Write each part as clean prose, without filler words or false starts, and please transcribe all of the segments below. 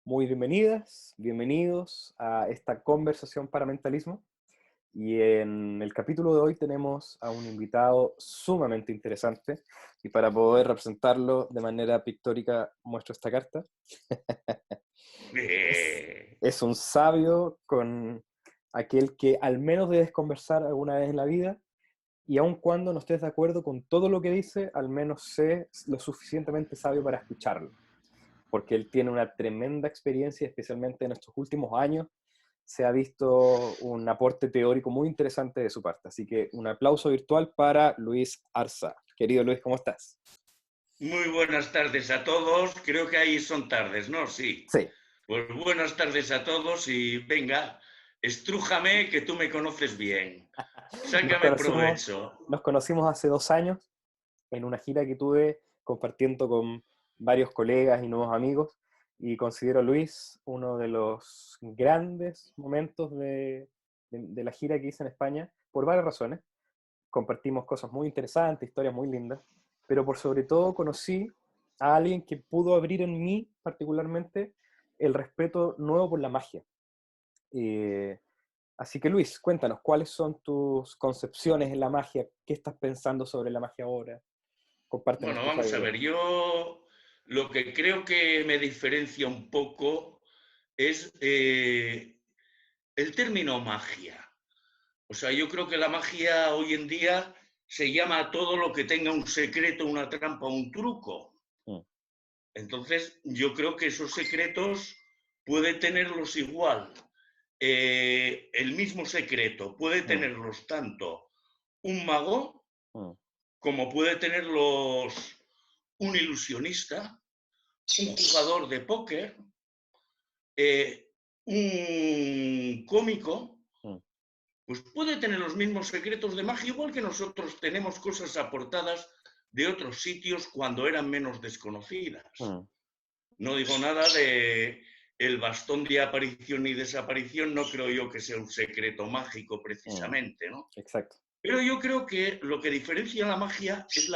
Muy bienvenidas, bienvenidos a esta conversación para mentalismo. Y en el capítulo de hoy tenemos a un invitado sumamente interesante. Y para poder representarlo de manera pictórica, muestro esta carta. Es, Eh, es un sabio con aquel que al menos debes conversar alguna vez en la vida. Y aun cuando no estés de acuerdo con todo lo que dice, al menos sé lo suficientemente sabio para escucharlo, porque él tiene una tremenda experiencia, especialmente en estos últimos años. Se ha visto un aporte teórico muy interesante de su parte. Así que un aplauso virtual para Luis Arza. Querido Luis, ¿cómo estás? Muy buenas tardes a todos. Creo que ahí son tardes, ¿no? Sí. Sí, Pues buenas tardes a todos y venga, estrújame que tú me conoces bien. nos Sácame conocimos, provecho. nos conocimos hace 2 años en una gira que tuve compartiendo con varios colegas y nuevos amigos, y considero a Luis uno de los grandes momentos de la gira que hice en España, por varias razones. Compartimos cosas muy interesantes, historias muy lindas, pero por sobre todo conocí a alguien que pudo abrir en mí particularmente el respeto nuevo por la magia. Eh, Así que Luis, cuéntanos, ¿cuáles son tus concepciones en la magia? ¿Qué estás pensando sobre la magia ahora? Compártenos Bueno, tu vamos a sabiduría. ver, yo lo que creo que me diferencia un poco es el término magia. O sea, yo creo que la magia hoy en día se llama a todo lo que tenga un secreto, una trampa, un truco. Mm, Entonces, yo creo que esos secretos puede tenerlos igual. El mismo secreto puede mm, tenerlos tanto un mago mm, como puede tenerlos un ilusionista, un jugador de póker, un cómico, mm, pues puede tener los mismos secretos de magia, igual que nosotros tenemos cosas aportadas de otros sitios cuando eran menos desconocidas. mm, No digo nada de el bastón de aparición y desaparición, no creo yo que sea un secreto mágico mm. precisamente, ¿no? Exacto. Pero yo creo que lo que diferencia la magia es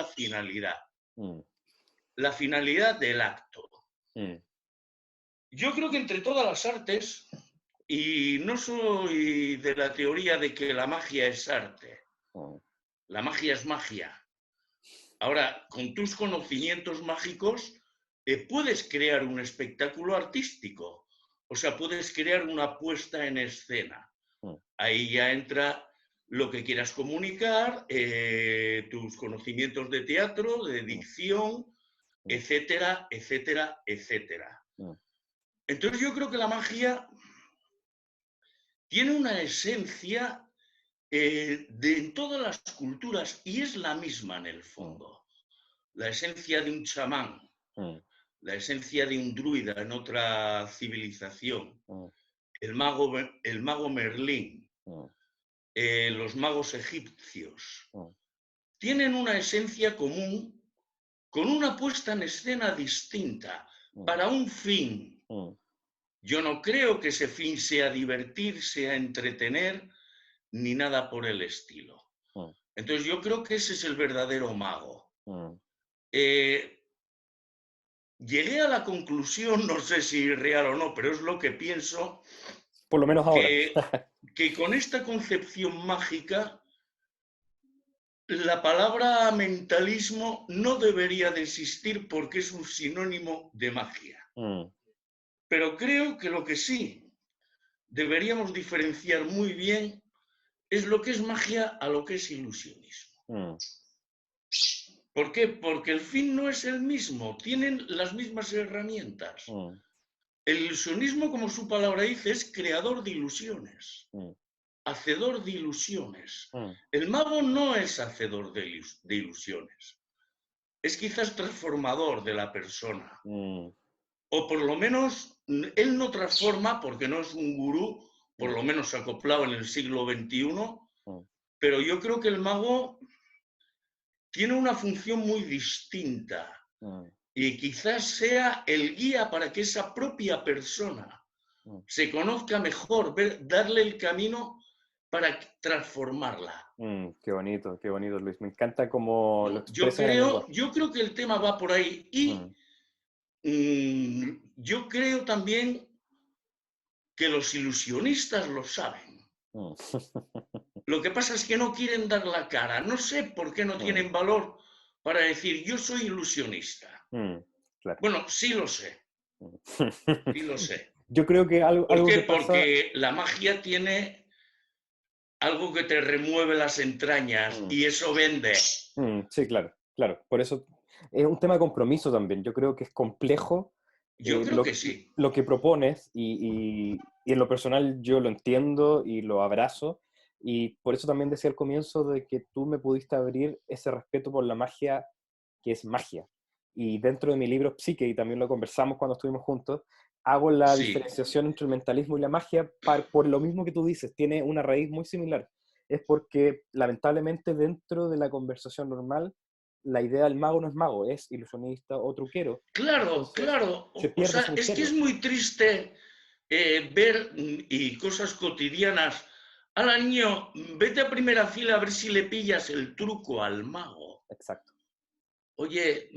Mm, la finalidad del acto. mm, Yo creo que entre todas las artes, y no soy de la teoría de que la magia es arte, mm, la magia es magia. Ahora, con tus conocimientos mágicos, puedes crear un espectáculo artístico, o sea, puedes crear una puesta en escena. mm, Ahí ya entra lo que quieras comunicar, tus conocimientos de teatro, de mm, dicción, mm, etcétera, etcétera, etcétera. mm, Entonces yo creo que la magia tiene una esencia en todas las culturas y es la misma en el mm, fondo. La esencia de un chamán, mm, la esencia de un druida en otra civilización, mm, el mago Merlín, mm, los magos egipcios, mm, tienen una esencia común con una puesta en escena distinta mm, para un fin. mm, Yo no creo que ese fin sea divertir, sea entretener, ni nada por el estilo. mm, Entonces yo creo que ese es el verdadero mago. mm. Eh, Llegué a la conclusión, no sé si real o no, pero es lo que pienso, Por lo menos ahora. que con esta concepción mágica, la palabra mentalismo no debería de existir porque es un sinónimo de magia. Mm, Pero creo que lo que sí deberíamos diferenciar muy bien es lo que es magia a lo que es ilusionismo. mm, ¿Por qué? Porque el fin no es el mismo, tienen las mismas herramientas. mm, El ilusionismo, como su palabra dice, es creador de ilusiones, mm, hacedor de ilusiones. mm, El mago no es hacedor de ilusiones, es quizás transformador de la persona. mm, O por lo menos, él no transforma porque no es un gurú, por mm, lo menos acoplado en el siglo XXI, mm, pero yo creo que el mago tiene una función muy distinta mm, y quizás sea el guía para que esa propia persona mm, se conozca mejor, darle el camino para transformarla. qué bonito, Luis. Me encanta cómo lo ¿No? expresas en el lenguaje. Yo creo que el tema va por ahí y Mm, yo creo también que los ilusionistas lo saben. Mm. Lo que pasa es que no quieren dar la cara. No sé por qué no Mm, tienen valor para decir yo soy ilusionista. mm, claro. Bueno, sí lo sé, Mm. sí lo sé. Yo creo que ¿Por algo qué? que pasa. Porque la magia tiene algo que te remueve las entrañas Mm, y eso vende. sí, claro, claro. Por eso es un tema de compromiso también. Yo creo que es complejo Yo creo que sí. lo que propones y en lo personal yo lo entiendo y lo abrazo. Y por eso también decía al comienzo de que tú me pudiste abrir ese respeto por la magia que es magia. Y dentro de mi libro Psique, y también lo conversamos cuando estuvimos juntos, hago la Sí, diferenciación entre el mentalismo y la magia por lo mismo que tú dices, tiene una raíz muy similar. Es porque lamentablemente dentro de la conversación normal, la idea del mago no es mago, es ilusionista o truquero. claro, Entonces, claro. se O pierde ese sea, es que es misterio. muy triste ver y cosas cotidianas. Al niño, vete a primera fila a ver si le pillas el truco al mago. Exacto. Oye,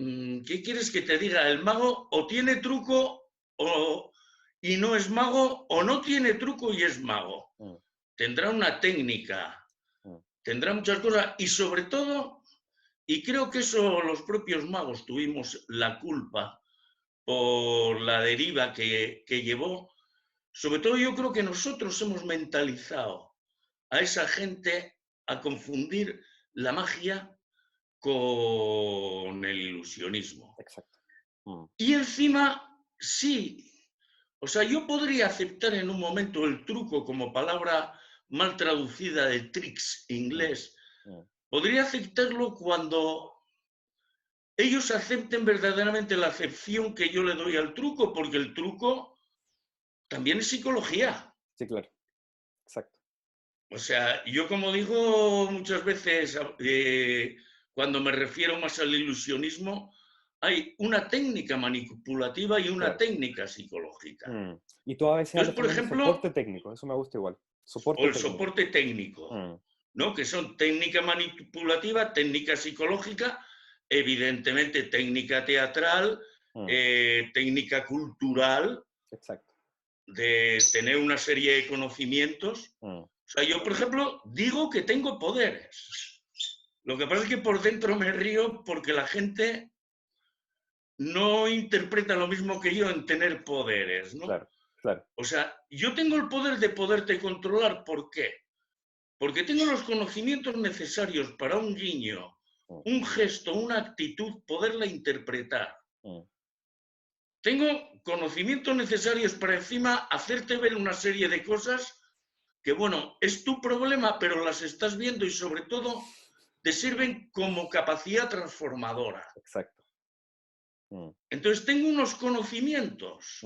¿qué quieres que te diga? El mago o tiene truco y no es mago, o no tiene truco y es mago. Mm, Tendrá una técnica, mm, tendrá muchas cosas y sobre todo, y creo que eso los propios magos tuvimos la culpa por la deriva que llevó, sobre todo yo creo que nosotros hemos mentalizado a esa gente a confundir la magia con el ilusionismo. exacto. Mm, Y encima, sí, o sea, yo podría aceptar en un momento el truco como palabra mal traducida de tricks mm, inglés, mm, podría aceptarlo cuando ellos acepten verdaderamente la acepción que yo le doy al truco, porque el truco también es psicología. sí, claro. Exacto. O sea, yo como digo muchas veces, cuando me refiero más al ilusionismo, hay una técnica manipulativa y una Claro. técnica psicológica. Mm. Y tú a veces Entonces, hablas por también de soporte ejemplo, técnico, eso me gusta igual. o Soporte el técnico. soporte técnico, Mm, ¿no? Que son técnica manipulativa, técnica psicológica, evidentemente técnica teatral, mm, técnica cultural, exacto. de tener una serie de conocimientos. Mm, O sea, yo, por ejemplo, digo que tengo poderes. Lo que pasa es que por dentro me río porque la gente no interpreta lo mismo que yo en tener poderes, ¿no? claro, claro. O sea, yo tengo el poder de poderte controlar. ¿Por qué? Porque tengo los conocimientos necesarios para un guiño, Mm, un gesto, una actitud, poderla interpretar. mm, Tengo conocimientos necesarios para encima hacerte ver una serie de cosas que, bueno, es tu problema, pero las estás viendo y sobre todo te sirven como capacidad transformadora. exacto. Mm, Entonces tengo unos conocimientos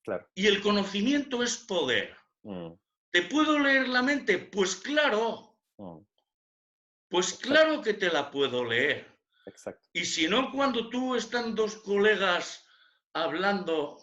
claro. y el conocimiento es poder. Mm, ¿Te puedo leer la mente? mm, Pues exacto, claro que te la puedo leer. exacto. Y si no, cuando tú están dos colegas hablando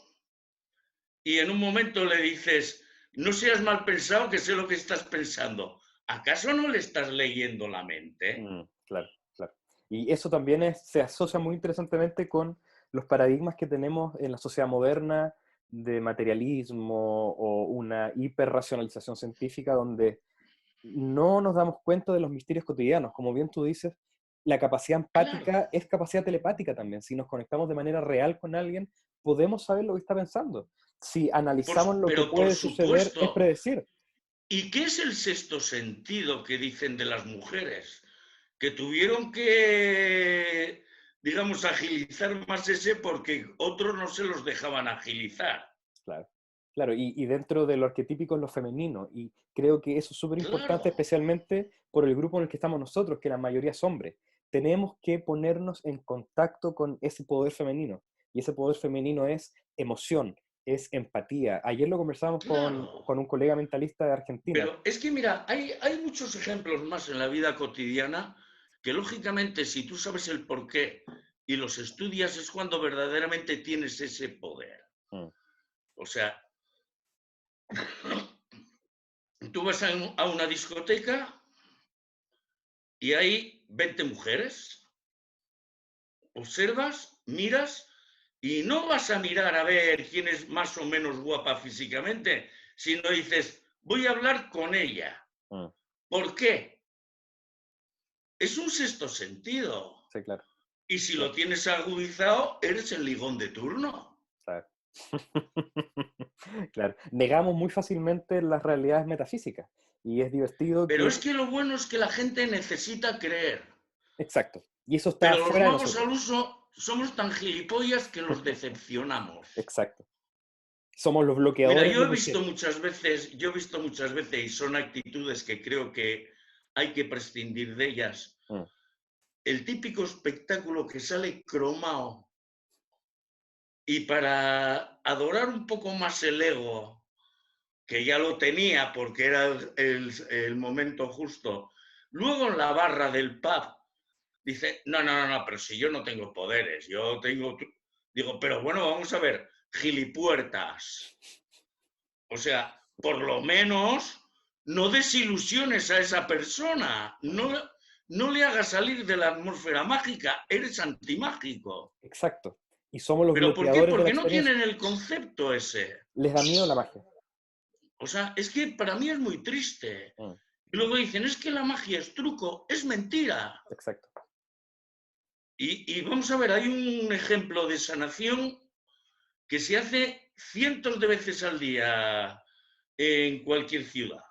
y en un momento le dices, no seas mal pensado, que sé lo que estás pensando, ¿acaso no le estás leyendo la mente? Claro, claro. Y eso también se asocia muy interesantemente con los paradigmas que tenemos en la sociedad moderna de materialismo o una hiperracionalización científica donde no nos damos cuenta de los misterios cotidianos. Como bien tú dices, la capacidad Claro, empática es capacidad telepática también. Si nos conectamos de manera real con alguien, podemos saber lo que está pensando. Si analizamos lo que pero por puede suceder, es supuesto. predecir. ¿Y qué es el sexto sentido que dicen de las mujeres? Que tuvieron que, digamos, agilizar más ese porque otros no se los dejaban agilizar. Claro, claro, y dentro de lo arquetípico es lo femenino, y creo que eso es súper importante, Claro. especialmente por el grupo en el que estamos nosotros, que la mayoría es hombre. Tenemos que ponernos en contacto con ese poder femenino, y ese poder femenino es emoción, es empatía. Ayer lo conversábamos Claro, con un colega mentalista de Argentina. pero es que mira, hay muchos ejemplos más en la vida cotidiana que lógicamente si tú sabes el porqué y los estudias es cuando verdaderamente tienes ese poder. Mm, O sea, tú vas a una discoteca y hay 20 mujeres, observas, miras Y no vas a mirar a ver quién es más o menos guapa físicamente, sino dices, voy a hablar con ella. Mm, ¿Por qué? Es un sexto sentido. sí, claro, Y si lo claro, tienes agudizado, eres el ligón de turno. claro. Claro. Negamos muy fácilmente las realidades metafísicas y es divertido Pero es que... que lo bueno es que la gente necesita creer. Exacto. Y eso está Pero los fuera de magos nosotros. al uso somos tan gilipollas que los decepcionamos. Exacto. Somos los Mira, bloqueadores yo de he lo visto cierto. muchas veces, y son actitudes que creo que hay que prescindir de ellas. Mm, El típico espectáculo que sale cromado y para adorar un poco más el ego, que ya lo tenía porque era el momento justo, luego en la barra del pub dice, no, no, no, no, pero si yo no tengo poderes, yo tengo... Digo, pero bueno, vamos a ver, gilipuertas. O sea, por lo menos no desilusiones a esa persona, mm. no le hagas salir de la atmósfera mágica, eres antimágico. Exacto. Y somos los ¿Pero por qué? bloqueadores de la Porque no experiencia. tienen el concepto ese. Les da miedo la magia. O sea, es que para mí es muy triste. Mm, Y luego dicen, es que la magia es truco, es mentira. exacto. Y vamos a ver, hay un ejemplo de sanación que se hace cientos de veces al día en cualquier ciudad.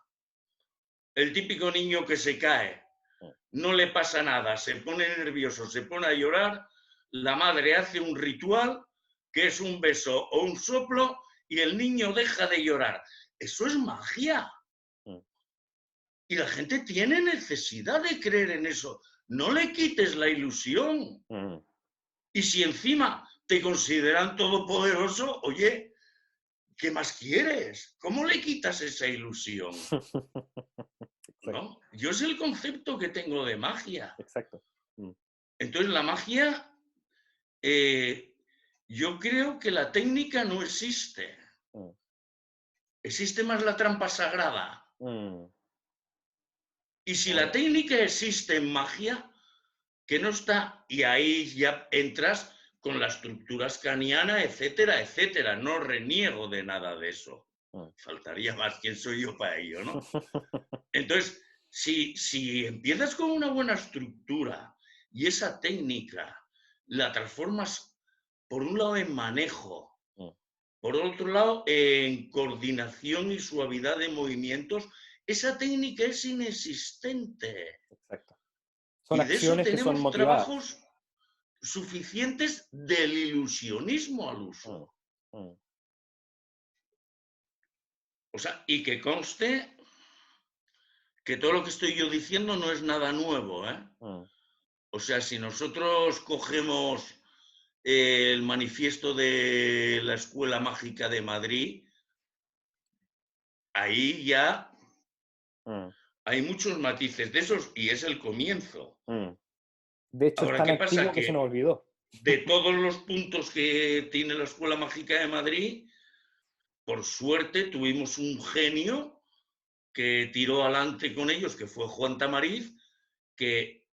El típico niño que se cae, Mm, no le pasa nada, se pone nervioso, se pone a llorar, la madre hace un ritual que es un beso o un soplo y el niño deja de llorar. Eso es magia. mm, Y la gente tiene necesidad de creer en eso. No le quites la ilusión. mm. Y si encima te consideran todopoderoso, oye, ¿qué más quieres? ¿Cómo le quitas esa ilusión? Exacto. ¿No? Yo es el concepto que tengo de magia. Exacto. Mm, Entonces, la magia, eh, yo creo que la técnica no existe. mm, Existe más la trampa sagrada. mm. Y si Muy la bien. técnica existe en magia, que no está, y ahí ya entras con la estructura escaniana, etcétera, etcétera. No reniego de nada de eso. Mm. Faltaría más quién soy yo para ello, ¿no? Entonces, si empiezas con una buena estructura y esa técnica la transformas, por un lado, en manejo, Mm, por otro lado, en coordinación y suavidad de movimientos, esa técnica es inexistente. exacto. Son Y de eso acciones que son tenemos motivadas. trabajos suficientes del ilusionismo al Mm, uso. mm, O sea, y que conste que todo lo que estoy yo diciendo no es nada nuevo, ¿eh? mm. O sea, si nosotros cogemos el manifiesto de la Escuela Mágica de Madrid, ahí ya Mm, hay muchos matices de esos y es el comienzo. mm. De hecho, es Ahora, tan ¿qué pasa? antiguo que se nos Que olvidó. de todos los puntos que tiene la Escuela Mágica de Madrid, por suerte tuvimos un genio que tiró adelante con ellos, que fue Juan Tamariz, que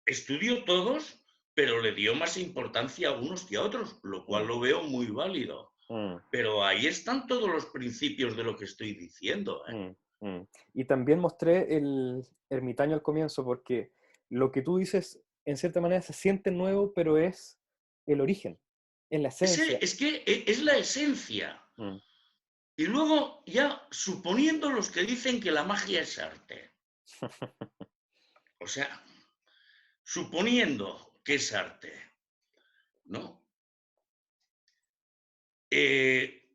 estudió todos, pero le dio más importancia a unos que a otros, lo cual Mm, lo veo muy válido. mm, Pero ahí están todos los principios de lo que estoy diciendo, ¿eh? mm, mm. Y también mostré el ermitaño al comienzo, porque lo que tú dices, en cierta manera, se siente nuevo, pero es el origen, en la esencia. Es que es la esencia. Mm, Y luego ya suponiendo los que dicen que la magia es arte. O sea, suponiendo que es arte, ¿no? Eh,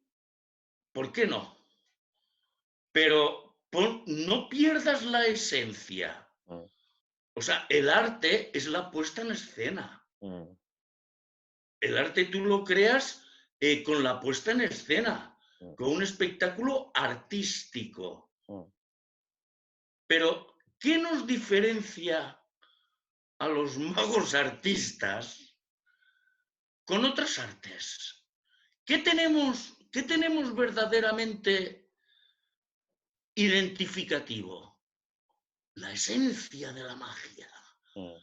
¿Por qué no? Pero no pierdas la esencia. mm, O sea, el arte es la puesta en escena. mm, El arte tú lo creas con la puesta en escena, mm, con un espectáculo artístico. mm. Pero, ¿qué nos diferencia a los magos artistas con otras artes? Qué tenemos verdaderamente identificativo? La esencia de la magia. Mm.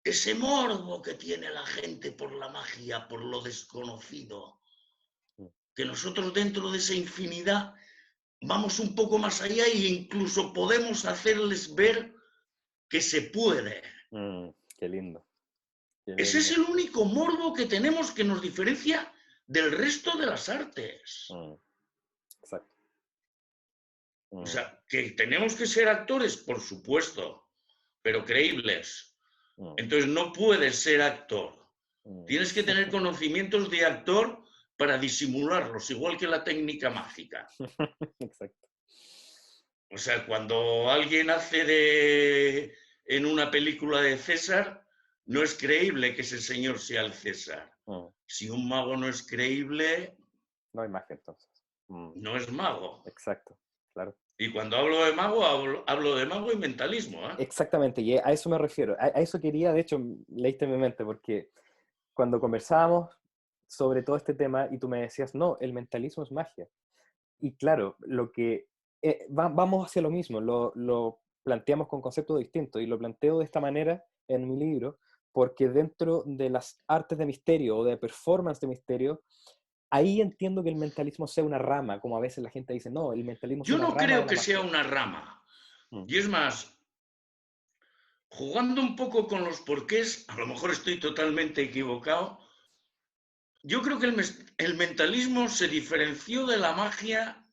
ese morbo que tiene la gente por la magia, por lo desconocido, que nosotros dentro de esa infinidad vamos un poco más allá e incluso podemos hacerles ver que se puede. Qué lindo. Qué Ese es lindo. el único morbo que tenemos que nos diferencia del resto de las artes. Exacto. O sea, que tenemos que ser actores, por supuesto, pero creíbles. Entonces no puedes ser actor. Tienes que tener conocimientos de actor para disimularlos, igual que la técnica mágica. Exacto. O sea, cuando alguien en una película de César, no es creíble que ese señor sea el César. Si un mago no es creíble, no hay magia entonces. No es mago. Exacto, claro. Y cuando hablo de mago, hablo de mago y mentalismo. Exactamente, y a eso me refiero. A eso quería, de hecho, leíste en mi mente, porque cuando conversábamos sobre todo este tema y tú me decías, no, el mentalismo es magia. Y claro, lo que vamos hacia lo mismo, lo planteamos con conceptos distintos y lo planteo de esta manera en mi libro, porque dentro de las artes de misterio o de performance de misterio, ahí entiendo que el mentalismo sea una rama, como a veces la gente dice, no, el mentalismo es Yo una no rama de creo la que sea magia. una rama. Y es más, jugando un poco con los porqués, a lo mejor estoy totalmente equivocado, yo creo que el mentalismo se diferenció de la magia,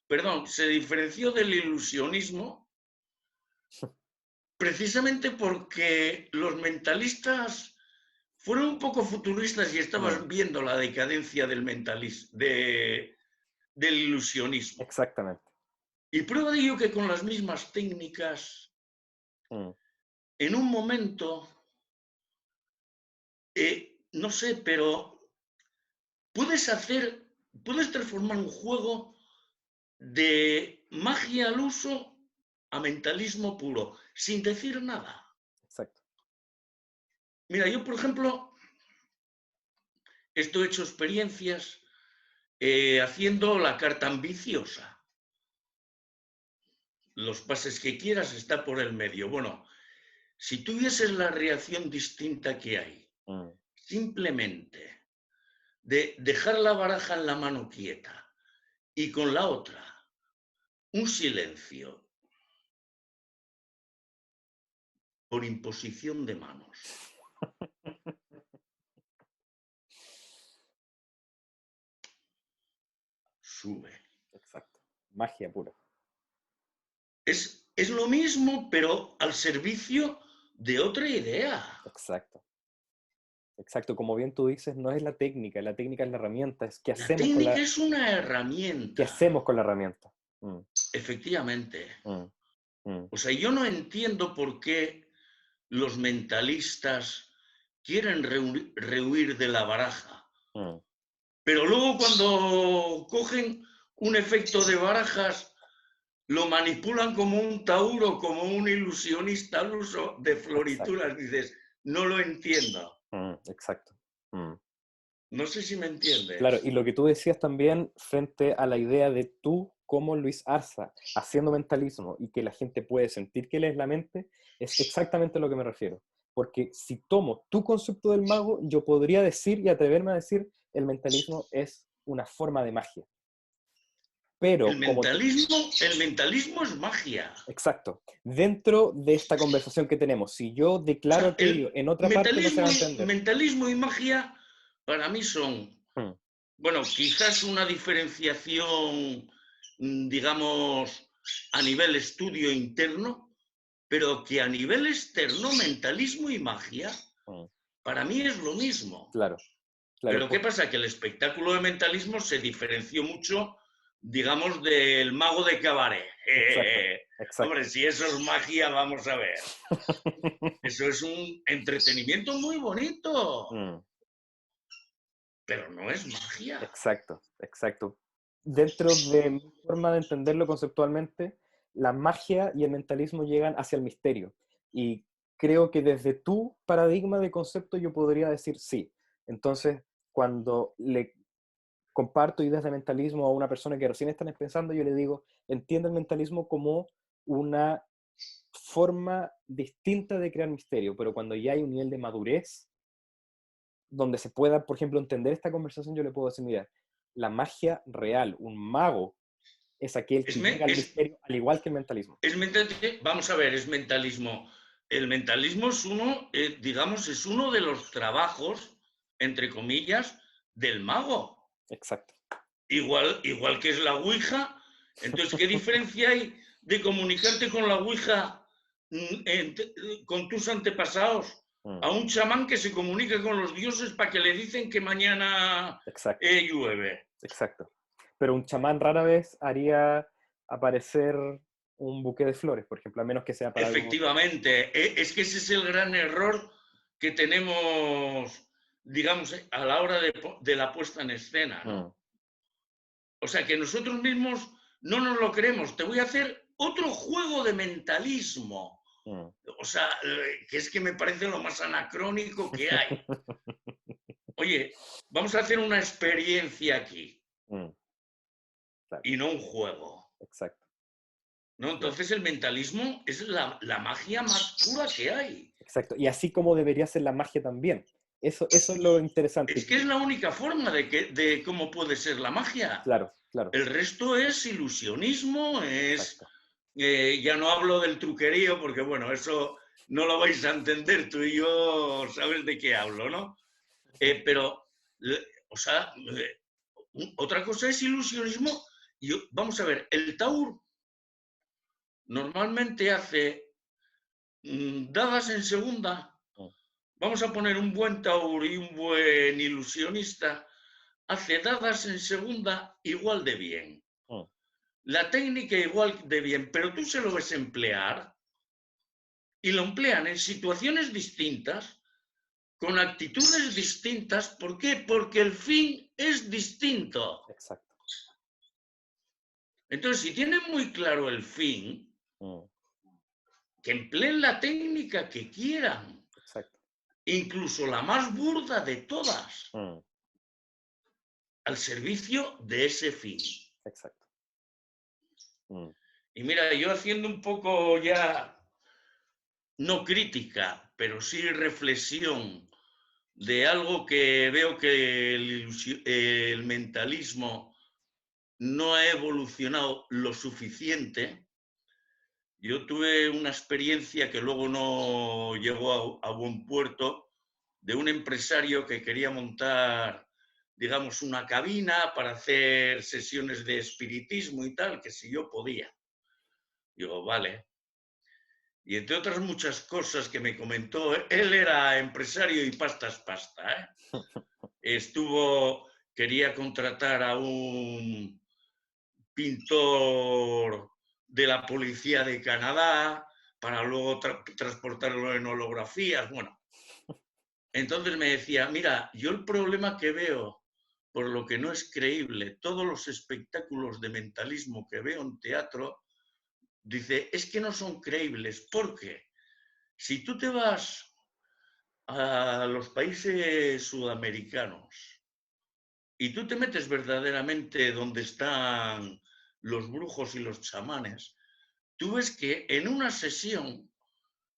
perdón, se diferenció del ilusionismo precisamente porque los mentalistas fueron un poco futuristas y estaban viendo la decadencia del del ilusionismo. Exactamente. Y prueba de ello que con las mismas técnicas, en un momento, no sé, pero puedes transformar un juego de magia al uso a mentalismo puro, sin decir nada. Exacto. Mira, yo, por ejemplo, esto he hecho experiencias haciendo la carta ambiciosa. Los pases que quieras está por el medio. Bueno, si tuvieses la reacción distinta que hay, simplemente de dejar la baraja en la mano quieta y con la otra un silencio por imposición de manos. Sube. Exacto. Magia pura. Es lo mismo, pero al servicio de otra idea. Exacto. Exacto, como bien tú dices, no es la técnica es la herramienta, es qué La hacemos con técnica la, es una qué herramienta. hacemos con la herramienta. Efectivamente. Mm. O sea, yo no entiendo por qué los mentalistas quieren rehuir de la baraja. Pero luego cuando cogen un efecto de barajas, lo manipulan como un tauro, como un ilusionista al uso de florituras. Exacto. Dices, no lo entiendo. Exacto. No sé si me Claro, y entiendes. lo que tú decías también frente a la idea de tú como Luis Arza haciendo mentalismo y que la gente puede sentir que lees la mente, es exactamente a lo que me refiero. Porque si tomo tu concepto del mago, yo podría decir y atreverme a decir el mentalismo es una forma de magia. Pero como El mentalismo es magia. exacto, dentro de esta conversación que tenemos, si yo O declaro sea, aquello en otra parte no se va a entender. mentalismo y magia para mí son, Mm, bueno, quizás una diferenciación, digamos, a nivel estudio interno, pero que a nivel externo, mentalismo y magia, mm, para mí es lo mismo. Claro, claro. Pero ¿qué pasa? Que el espectáculo de mentalismo se diferenció mucho, digamos, del mago de cabaret. Exacto, Hombre, exacto. si eso es magia, vamos a ver. Eso es un entretenimiento muy bonito, Mm, pero no es magia. Exacto, exacto. Dentro de mi forma de entenderlo conceptualmente, la magia y el mentalismo llegan hacia el misterio. Y creo que desde tu paradigma de concepto yo podría decir sí. Entonces, cuando le comparto ideas de mentalismo a una persona que recién está empezando, yo le digo, entiende el mentalismo como una forma distinta de crear misterio, pero cuando ya hay un nivel de madurez donde se pueda, por ejemplo, entender esta conversación, yo le puedo decir, mira, la magia real, un mago, es aquel Es, que me- llega al es, misterio, al igual que el mentalismo. vamos a ver, es mentalismo. El mentalismo es uno, digamos, es uno de los trabajos, entre comillas, del mago. Exacto. Igual que es la Ouija. Entonces, ¿qué diferencia hay de comunicarte con la Ouija con tus antepasados? Mm, A un chamán que se comunica con los dioses para que le dicen que mañana exacto, llueve. exacto. Pero un chamán rara vez haría aparecer un buque de flores, por ejemplo, a menos que sea para algo... Efectivamente, es que ese es el gran error que tenemos, digamos, a la hora de la puesta en escena, Mm, ¿no? O sea, que nosotros mismos no nos lo creemos. Te voy a hacer otro juego de mentalismo. mm. O sea, que es que me parece lo más anacrónico que hay. Oye, vamos a hacer una experiencia aquí Mm, claro, y no un juego. exacto. ¿No? Claro. Entonces el mentalismo es la magia más pura que hay. Exacto. Y así como debería ser la magia también. Eso es lo interesante. Es que es la única forma de cómo puede ser la magia. Claro, claro. El resto es ilusionismo, Exacto. ya no hablo del truquerío, porque bueno, eso no lo vais a entender tú y yo, sabes de qué hablo, ¿no? Pero, o sea, otra cosa es ilusionismo. Vamos a ver, el Taur normalmente hace dadas en segunda. Mm, Vamos a poner un buen Taur y un buen ilusionista, hace dadas en segunda igual de bien. mm. La técnica igual de bien, pero tú se lo ves emplear y lo emplean en situaciones distintas, con actitudes distintas. ¿Por qué? Porque el fin es distinto. Exacto. Entonces, si tienen muy claro el fin, Mm, que empleen la técnica que quieran, exacto. incluso la más burda de todas, Mm, al servicio de ese fin. exacto. Mm, Y mira, yo haciendo un poco ya, no crítica, pero sí reflexión de algo que veo que el mentalismo no ha evolucionado lo suficiente. Yo tuve una experiencia que luego no llegó a buen puerto, de un empresario que quería montar, digamos, una cabina para hacer sesiones de espiritismo y tal, que si yo podía. Digo, vale. Y entre otras muchas cosas que me comentó, él era empresario y pasta es pasta, ¿eh? Quería contratar a un pintor de la policía de Canadá para luego transportarlo en holografías. Bueno, entonces me decía, mira, yo el problema que veo, por lo que no es creíble, todos los espectáculos de mentalismo que veo en teatro, dice, es que no son creíbles. ¿Por qué? Si tú te vas a los países sudamericanos y tú te metes verdaderamente donde están los brujos y los chamanes, tú ves que en una sesión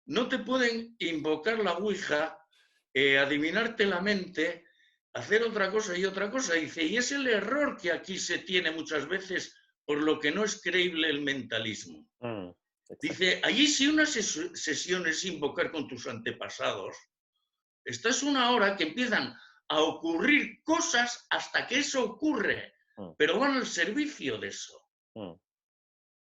no te pueden invocar la Ouija, adivinarte la mente, hacer otra cosa y otra cosa. Dice, y es el error que aquí se tiene muchas veces por lo que no es creíble el mentalismo. mm, exacto. Dice, allí si una sesión es invocar con tus antepasados, estás una hora que empiezan a ocurrir cosas hasta que eso ocurre, Mm, pero van al servicio de eso. mm,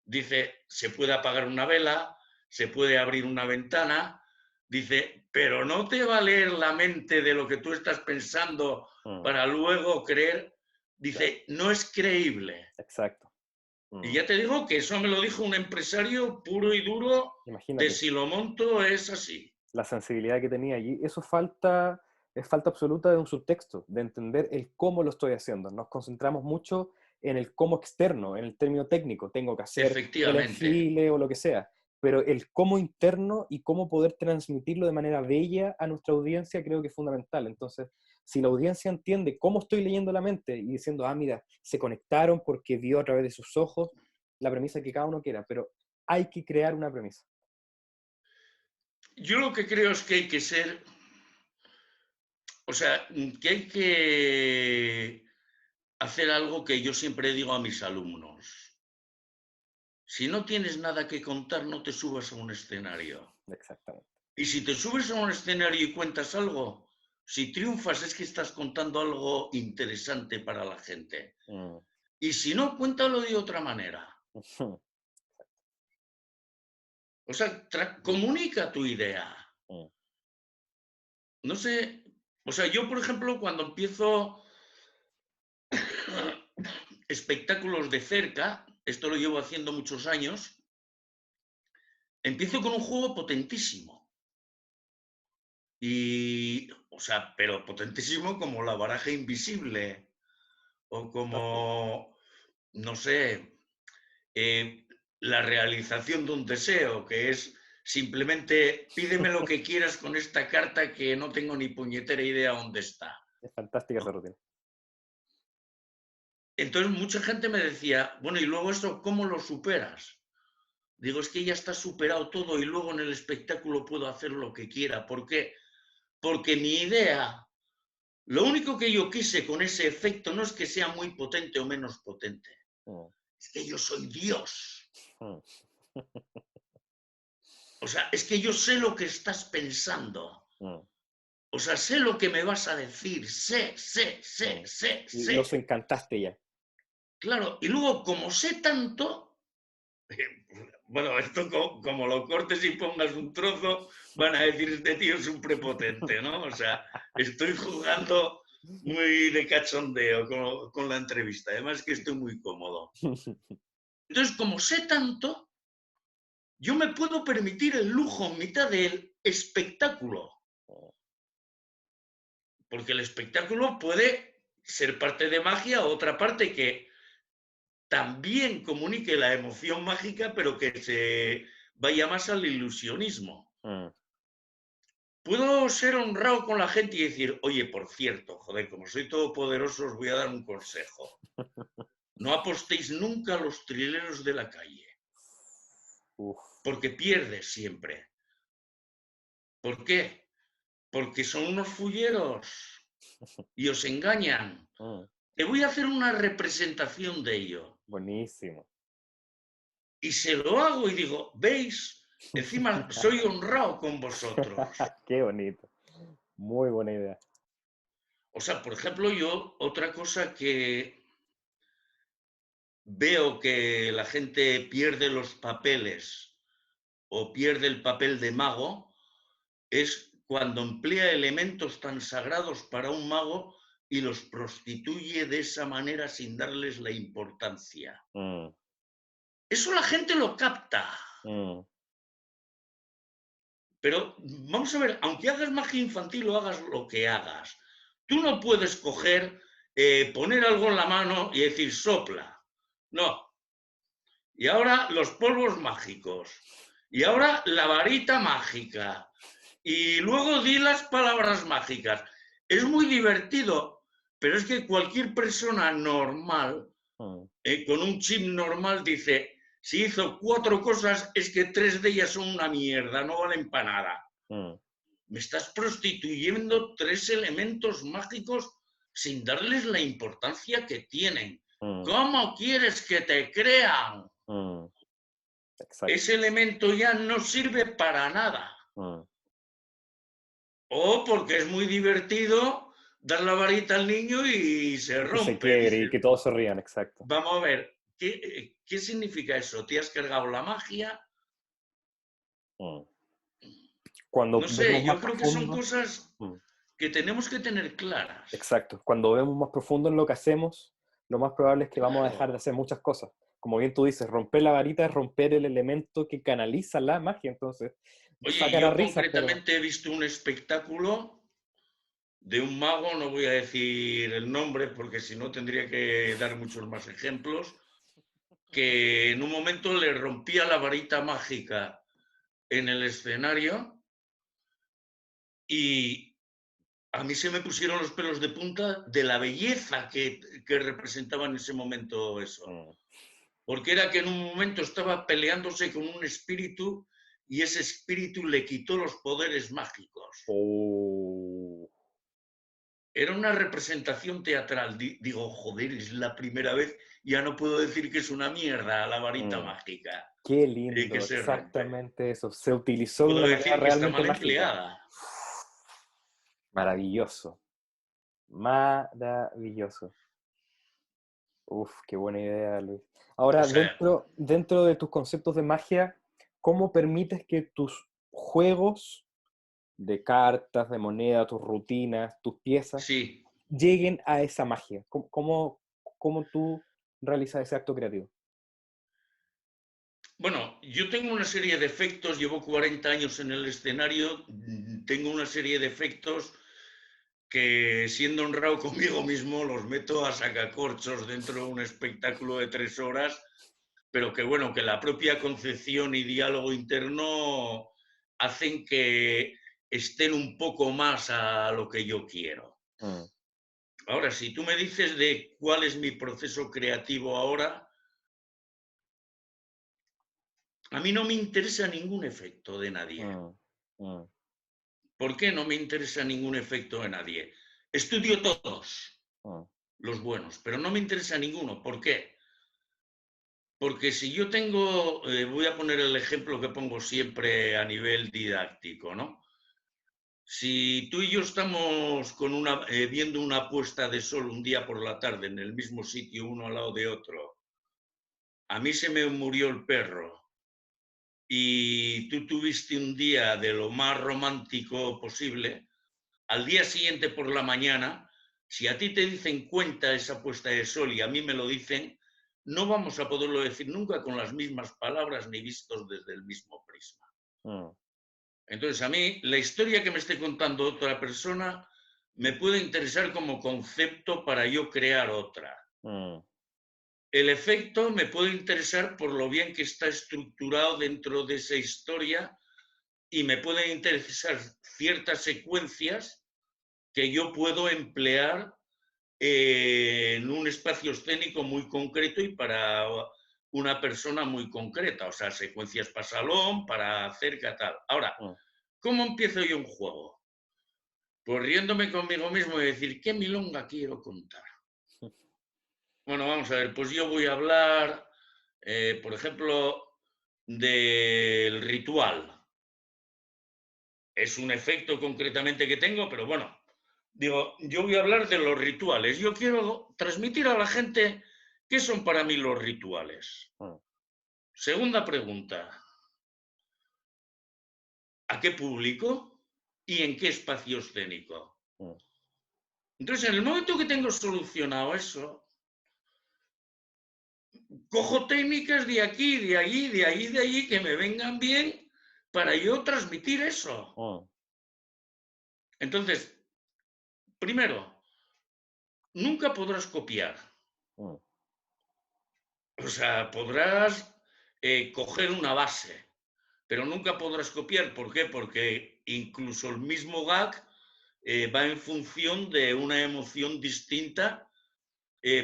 Dice, se puede apagar una vela, se puede abrir una ventana, dice, pero no te va a leer la mente de lo que tú estás pensando mm, para luego creer. claro. Dice, no es creíble. Exacto. Y Mm. ya te digo que eso me lo dijo un empresario puro y duro de Imagínate. si lo monto es así. La sensibilidad que tenía allí, eso falta, es falta absoluta de un subtexto, de entender el cómo lo estoy haciendo. Nos concentramos mucho en el cómo externo, en el término técnico, tengo que hacer el Efectivamente, enfile o lo que sea, pero el cómo interno y cómo poder transmitirlo de manera bella a nuestra audiencia creo que es fundamental. Entonces, si la audiencia entiende cómo estoy leyendo la mente y diciendo, ah, mira, se conectaron porque vio a través de sus ojos, la premisa que cada uno quiera, pero hay que crear una premisa. Yo lo que creo es que hay que ser, o sea, que hay que hacer algo que yo siempre digo a mis alumnos. Si no tienes nada que contar, no te subas a un escenario. Exactamente. Y si te subes a un escenario y cuentas algo, si triunfas es que estás contando algo interesante para la gente. Mm. Y si no, cuéntalo de otra manera. O sea, comunica tu idea. Mm. No sé, o sea, yo, por ejemplo, cuando empiezo espectáculos de cerca, esto lo llevo haciendo muchos años, empiezo con un juego potentísimo. Y, o sea, pero potentísimo como la baraja invisible o Fantástico. como, no sé, la realización de un deseo, que es simplemente pídeme lo que quieras con esta carta que no tengo ni puñetera idea dónde está. Es fantástica esa ¿No? rutina. Entonces mucha gente me decía, bueno, ¿y luego eso cómo lo superas? Digo, es que ya está superado todo y luego en el espectáculo puedo hacer lo que quiera. ¿Por qué? Porque mi idea, lo único que yo quise con ese efecto no es que sea muy potente o menos potente, Mm. es que yo soy Dios. Mm. O sea, es que yo sé lo que estás pensando. Mm. O sea, sé lo que me vas a decir, Mm. Los sé. encantaste ya. Claro, y luego como sé tanto, bueno, esto como lo cortes y pongas un trozo, van a decir, este tío es un prepotente, ¿no? O sea, estoy jugando muy de cachondeo con la entrevista, además que estoy muy cómodo. Entonces, como sé tanto, yo me puedo permitir el lujo en mitad del espectáculo, porque el espectáculo puede ser parte de magia, otra parte que también comunique la emoción mágica, pero que se vaya más al ilusionismo. Mm. Puedo ser honrado con la gente y decir, oye, por cierto, joder, como soy todopoderoso, os voy a dar un consejo. No apostéis nunca a los trileros de la calle, Uf. porque pierdes siempre. ¿Por qué? Porque son unos fulleros y os engañan. Mm. Te voy a hacer una representación de ello. Buenísimo. Y se lo hago y digo, ¿veis? Encima soy honrado con vosotros. Qué bonito. Muy buena idea. O sea, por ejemplo, yo, otra cosa que veo que la gente pierde los papeles o pierde el papel de mago es cuando emplea elementos tan sagrados para un mago y los prostituye de esa manera sin darles la importancia. Mm. Eso la gente lo capta. Mm. Pero vamos a ver, aunque hagas magia infantil o hagas lo que hagas, tú no puedes coger, poner algo en la mano y decir sopla. No. Y ahora los polvos mágicos. Y ahora la varita mágica. Y luego di las palabras mágicas. Es muy divertido, pero es que cualquier persona normal, Mm. con un chip normal, dice, si hizo 4 cosas, es que 3 de ellas son una mierda, no valen para nada. Mm. Me estás prostituyendo 3 elementos mágicos sin darles la importancia que tienen. Mm. ¿Cómo quieres que te crean? Mm. Exacto. Ese elemento ya no sirve para nada. Mm. O porque es muy divertido dar la varita al niño y se Y que se rompe. quiebre y Dices, que todos se rían, exacto. vamos a ver, ¿qué significa eso? ¿Te has cargado la magia? Mm. Cuando No sé, vemos más yo creo que son profundo, cosas mm, que tenemos que tener claras. exacto, cuando vemos más profundo en lo que hacemos, lo más probable es que vamos a dejar de Claro. hacer muchas cosas. Como bien tú dices, romper la varita es romper el elemento que canaliza la magia, entonces Oye, sacará yo risas, pero... concretamente he visto un espectáculo de un mago, no voy a decir el nombre porque si no tendría que dar muchos más ejemplos, que en un momento le rompía la varita mágica en el escenario y a mí se me pusieron los pelos de punta de la belleza que representaba en ese momento eso. Mm. Porque era que en un momento estaba peleándose con un espíritu y ese espíritu le quitó los poderes mágicos. Oh. Era una representación teatral. Digo, joder, es la primera vez, ya no puedo decir que es una mierda la varita mágica Qué que lindo, se rompe. exactamente eso. Se utilizó de Puedo una manera decir que está realmente mal mágica. empleada. Maravilloso, maravilloso. Uf, qué buena idea, Luis. O Ahora, sea, dentro de tus conceptos de magia, ¿cómo permites que tus juegos de cartas, de moneda, tus rutinas, tus piezas, sí. lleguen a esa magia? ¿Cómo tú realizas ese acto creativo? Bueno, yo tengo una serie de efectos, llevo 40 años en el escenario, tengo una serie de efectos que, siendo honrado conmigo mismo, los meto a sacacorchos dentro de un espectáculo de 3 horas, pero que bueno, que la propia concepción y diálogo interno hacen que estén un poco más a lo que yo quiero. Mm, Ahora, si tú me dices de cuál es mi proceso creativo ahora, a mí no me interesa ningún efecto de nadie. mm, mm, ¿Por qué no me interesa ningún efecto de nadie? Estudio todos mm, los buenos, pero no me interesa ninguno. ¿Por qué? Porque si yo tengo, voy a poner el ejemplo que pongo siempre a nivel didáctico, ¿no? Si tú y yo estamos viendo una puesta de sol un día por la tarde en el mismo sitio, uno al lado de otro, a mí se me murió el perro y tú tuviste un día de lo más romántico posible, al día siguiente por la mañana, si a ti te dicen cuenta esa puesta de sol y a mí me lo dicen, no vamos a poderlo decir nunca con las mismas palabras ni vistos desde el mismo prisma. mm, Entonces, a mí, la historia que me esté contando otra persona me puede interesar como concepto para yo crear otra. mm, El efecto me puede interesar por lo bien que está estructurado dentro de esa historia y me pueden interesar ciertas secuencias que yo puedo emplear en un espacio escénico muy concreto y para una persona muy concreta, o sea, secuencias para salón, para cerca, tal. Ahora, mm. ¿cómo empiezo yo un juego? Pues riéndome conmigo mismo y decir, ¿qué milonga quiero contar? Bueno, vamos a ver, pues yo voy a hablar, por ejemplo, del ritual. Es un efecto concretamente que tengo, pero bueno, digo, yo voy a hablar de los rituales. Yo quiero transmitir a la gente qué son para mí los rituales. Mm, Segunda pregunta, ¿a qué público y en qué espacio escénico? mm, Entonces, en el momento que tengo solucionado eso, cojo técnicas de aquí, de allí, de ahí, de allí, que me vengan bien para yo transmitir eso. mm, Entonces, primero, nunca podrás copiar. mm, O sea, podrás coger una base, pero nunca podrás copiar. ¿Por qué? Porque incluso el mismo gag va en función de una emoción distinta,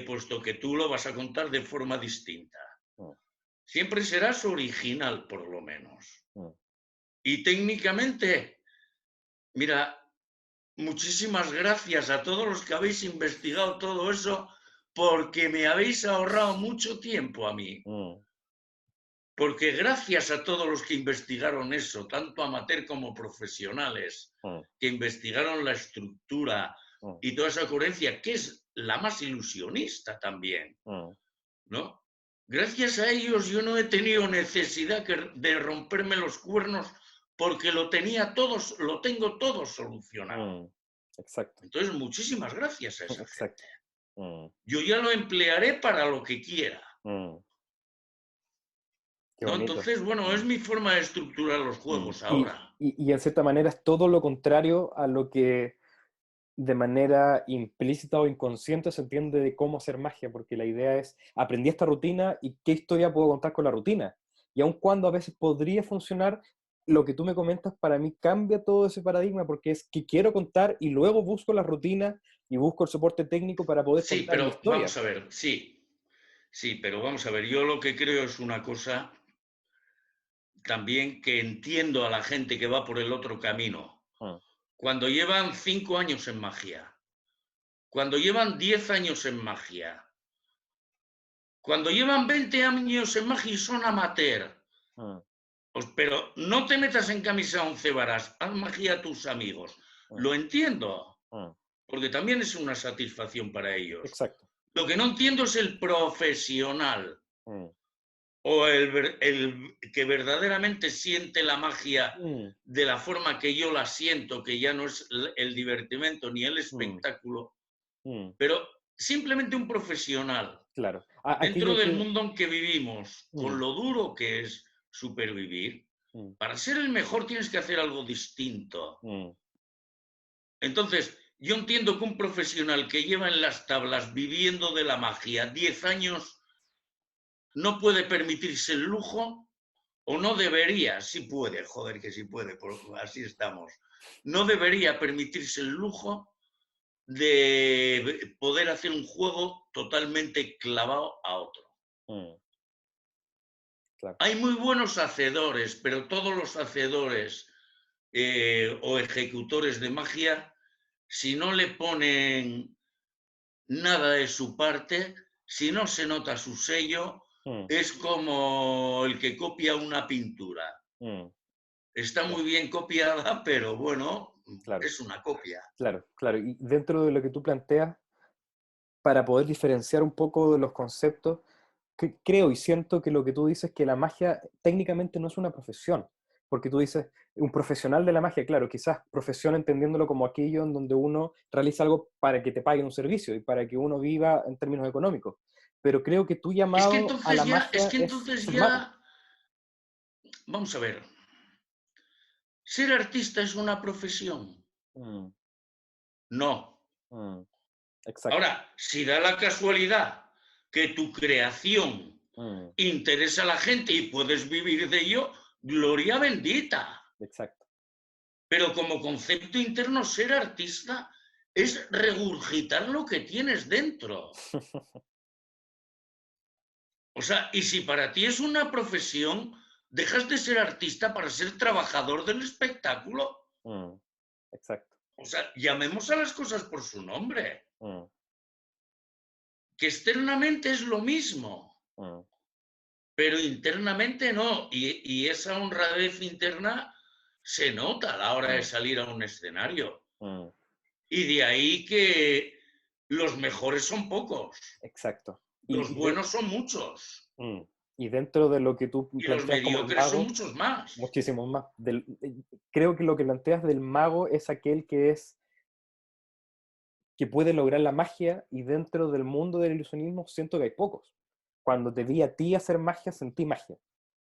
puesto que tú lo vas a contar de forma distinta. mm, Siempre serás original, por lo menos. mm. Y técnicamente, mira, muchísimas gracias a todos los que habéis investigado todo eso, porque me habéis ahorrado mucho tiempo a mí. Mm, Porque gracias a todos los que investigaron eso, tanto amateur como profesionales, mm, que investigaron la estructura mm, y toda esa coherencia, que es la más ilusionista también, mm, ¿no? Gracias a ellos yo no he tenido necesidad de romperme los cuernos porque lo tengo todo solucionado. mm. Exacto, Entonces, muchísimas gracias a esa gente. exacto. Mm, Yo ya lo emplearé para lo que quiera, mm. Qué ¿no? bonito. Entonces, bueno, Mm, es mi forma de estructurar los mm. juegos Y, ahora. y en cierta manera es todo lo contrario a lo que de manera implícita o inconsciente se entiende de cómo hacer magia, porque la idea es, aprendí esta rutina y qué historia puedo contar con la rutina. Y aun cuando a veces podría funcionar, lo que tú me comentas para mí cambia todo ese paradigma, porque es que quiero contar y luego busco la rutina y busco el soporte técnico para poder Sí, contar mi pero historia. vamos a ver, sí, sí, pero vamos a ver, yo lo que creo es una cosa también que entiendo a la gente que va por el otro camino. mm, Cuando llevan 5 años en magia, cuando llevan 10 años en magia, cuando llevan 20 años en magia y son amateur. mm, Pues, pero no te metas en camisa 11 varas, haz magia a tus amigos. mm, Lo entiendo, mm. porque también es una satisfacción para ellos. Exacto. Lo que no entiendo es el profesional Mm, o el que verdaderamente siente la magia mm, de la forma que yo la siento, que ya no es el divertimento ni el mm, espectáculo, mm. pero simplemente un profesional Claro. dentro Aquello del que... mundo en que vivimos, mm, con lo duro que es supervivir. mm, Para ser el mejor tienes que hacer algo distinto. mm, Entonces, yo entiendo que un profesional que lleva en las tablas viviendo de la magia 10 años no puede permitirse el lujo, o no debería, sí puede, joder que sí puede, así estamos, no debería permitirse el lujo de poder hacer un juego totalmente clavado a otro. mm, claro. Hay muy buenos hacedores, pero todos los hacedores o ejecutores de magia, si no le ponen nada de su parte, si no se nota su sello, Mm, es como el que copia una pintura. mm, Está claro, muy bien copiada, pero bueno, claro, es una copia. claro, claro. Y dentro de lo que tú planteas, para poder diferenciar un poco de los conceptos, creo y siento que lo que tú dices, que la magia técnicamente no es una profesión, porque tú dices, un profesional de la magia, claro, quizás profesión entendiéndolo como aquello en donde uno realiza algo para que te paguen un servicio y para que uno viva en términos económicos, pero creo que tu llamado a la Es magia que es entonces ser mago. ya, vamos a ver, ¿ser artista es una profesión? Mm, No. mm, exacto. Ahora, si da la casualidad que tu creación Mm, interesa a la gente y puedes vivir de ello, gloria bendita. exacto. Pero como concepto interno, ser artista es regurgitar lo que tienes dentro. O sea, y si para ti es una profesión, dejas de ser artista para ser trabajador del espectáculo. Mm, exacto. O sea, llamemos a las cosas por su nombre, Mm, que externamente es lo mismo, mm, pero internamente no. Y esa honradez interna se nota a la hora de mm, salir a un escenario. mm, Y de ahí que los mejores son pocos, exacto. los buenos son muchos Mm, y dentro de lo que tú y los planteas como el mediocres son mago, muchos más. muchísimos más. Creo que lo que planteas del mago es aquel que puede lograr la magia, y dentro del mundo del ilusionismo siento que hay pocos. Cuando te vi a ti hacer magia, sentí magia.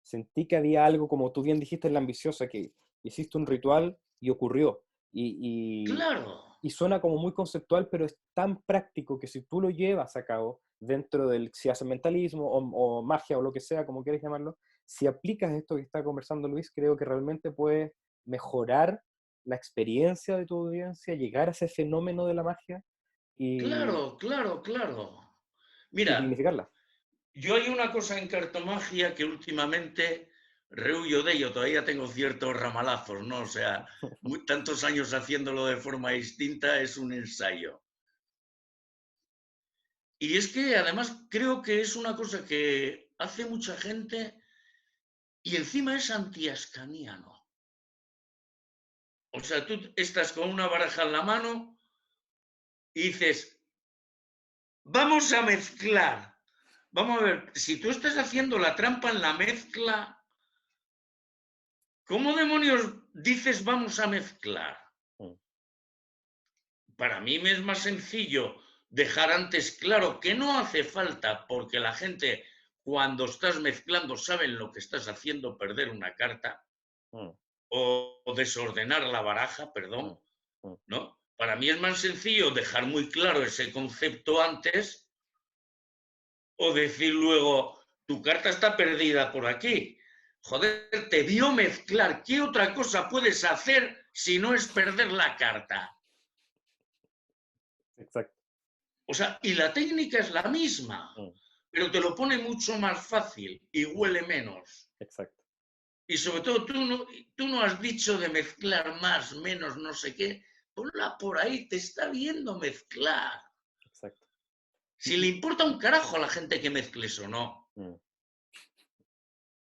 Sentí que había algo, como tú bien dijiste en La Ambiciosa, que hiciste un ritual y ocurrió. Y, Claro, y suena como muy conceptual, pero es tan práctico que si tú lo llevas a cabo dentro del, si haces mentalismo o magia o lo que sea, como quieres llamarlo, si aplicas esto que está conversando Luis, creo que realmente puedes mejorar la experiencia de tu audiencia, llegar a ese fenómeno de la magia y, claro, claro, claro. y Mira, dignificarla. yo hay una cosa en cartomagia que últimamente rehuyo de ello, todavía tengo ciertos ramalazos, ¿no? O sea, tantos años haciéndolo de forma distinta es un ensayo. Y es que además creo que es una cosa que hace mucha gente y encima es antiascaniano. O sea, tú estás con una baraja en la mano y dices, vamos a mezclar. Vamos a ver, si tú estás haciendo la trampa en la mezcla, ¿cómo demonios dices vamos a mezclar? Mm, Para mí me es más sencillo dejar antes claro que no hace falta, porque la gente cuando estás mezclando saben lo que estás haciendo, perder una carta mm, o desordenar la baraja, mm, perdón, mm. ¿no? Para mí es más sencillo dejar muy claro ese concepto antes o decir luego, tu carta está perdida por aquí. Joder, te vio mezclar. ¿Qué otra cosa puedes hacer si no es perder la carta? Exacto. O sea, y la técnica es la misma, Mm, pero te lo pone mucho más fácil y huele menos. exacto. Y sobre todo, tú no has dicho de mezclar más, menos, no sé qué. Ponla por ahí, te está viendo mezclar. Exacto. Si le importa un carajo a la gente que mezcles o no. Mm,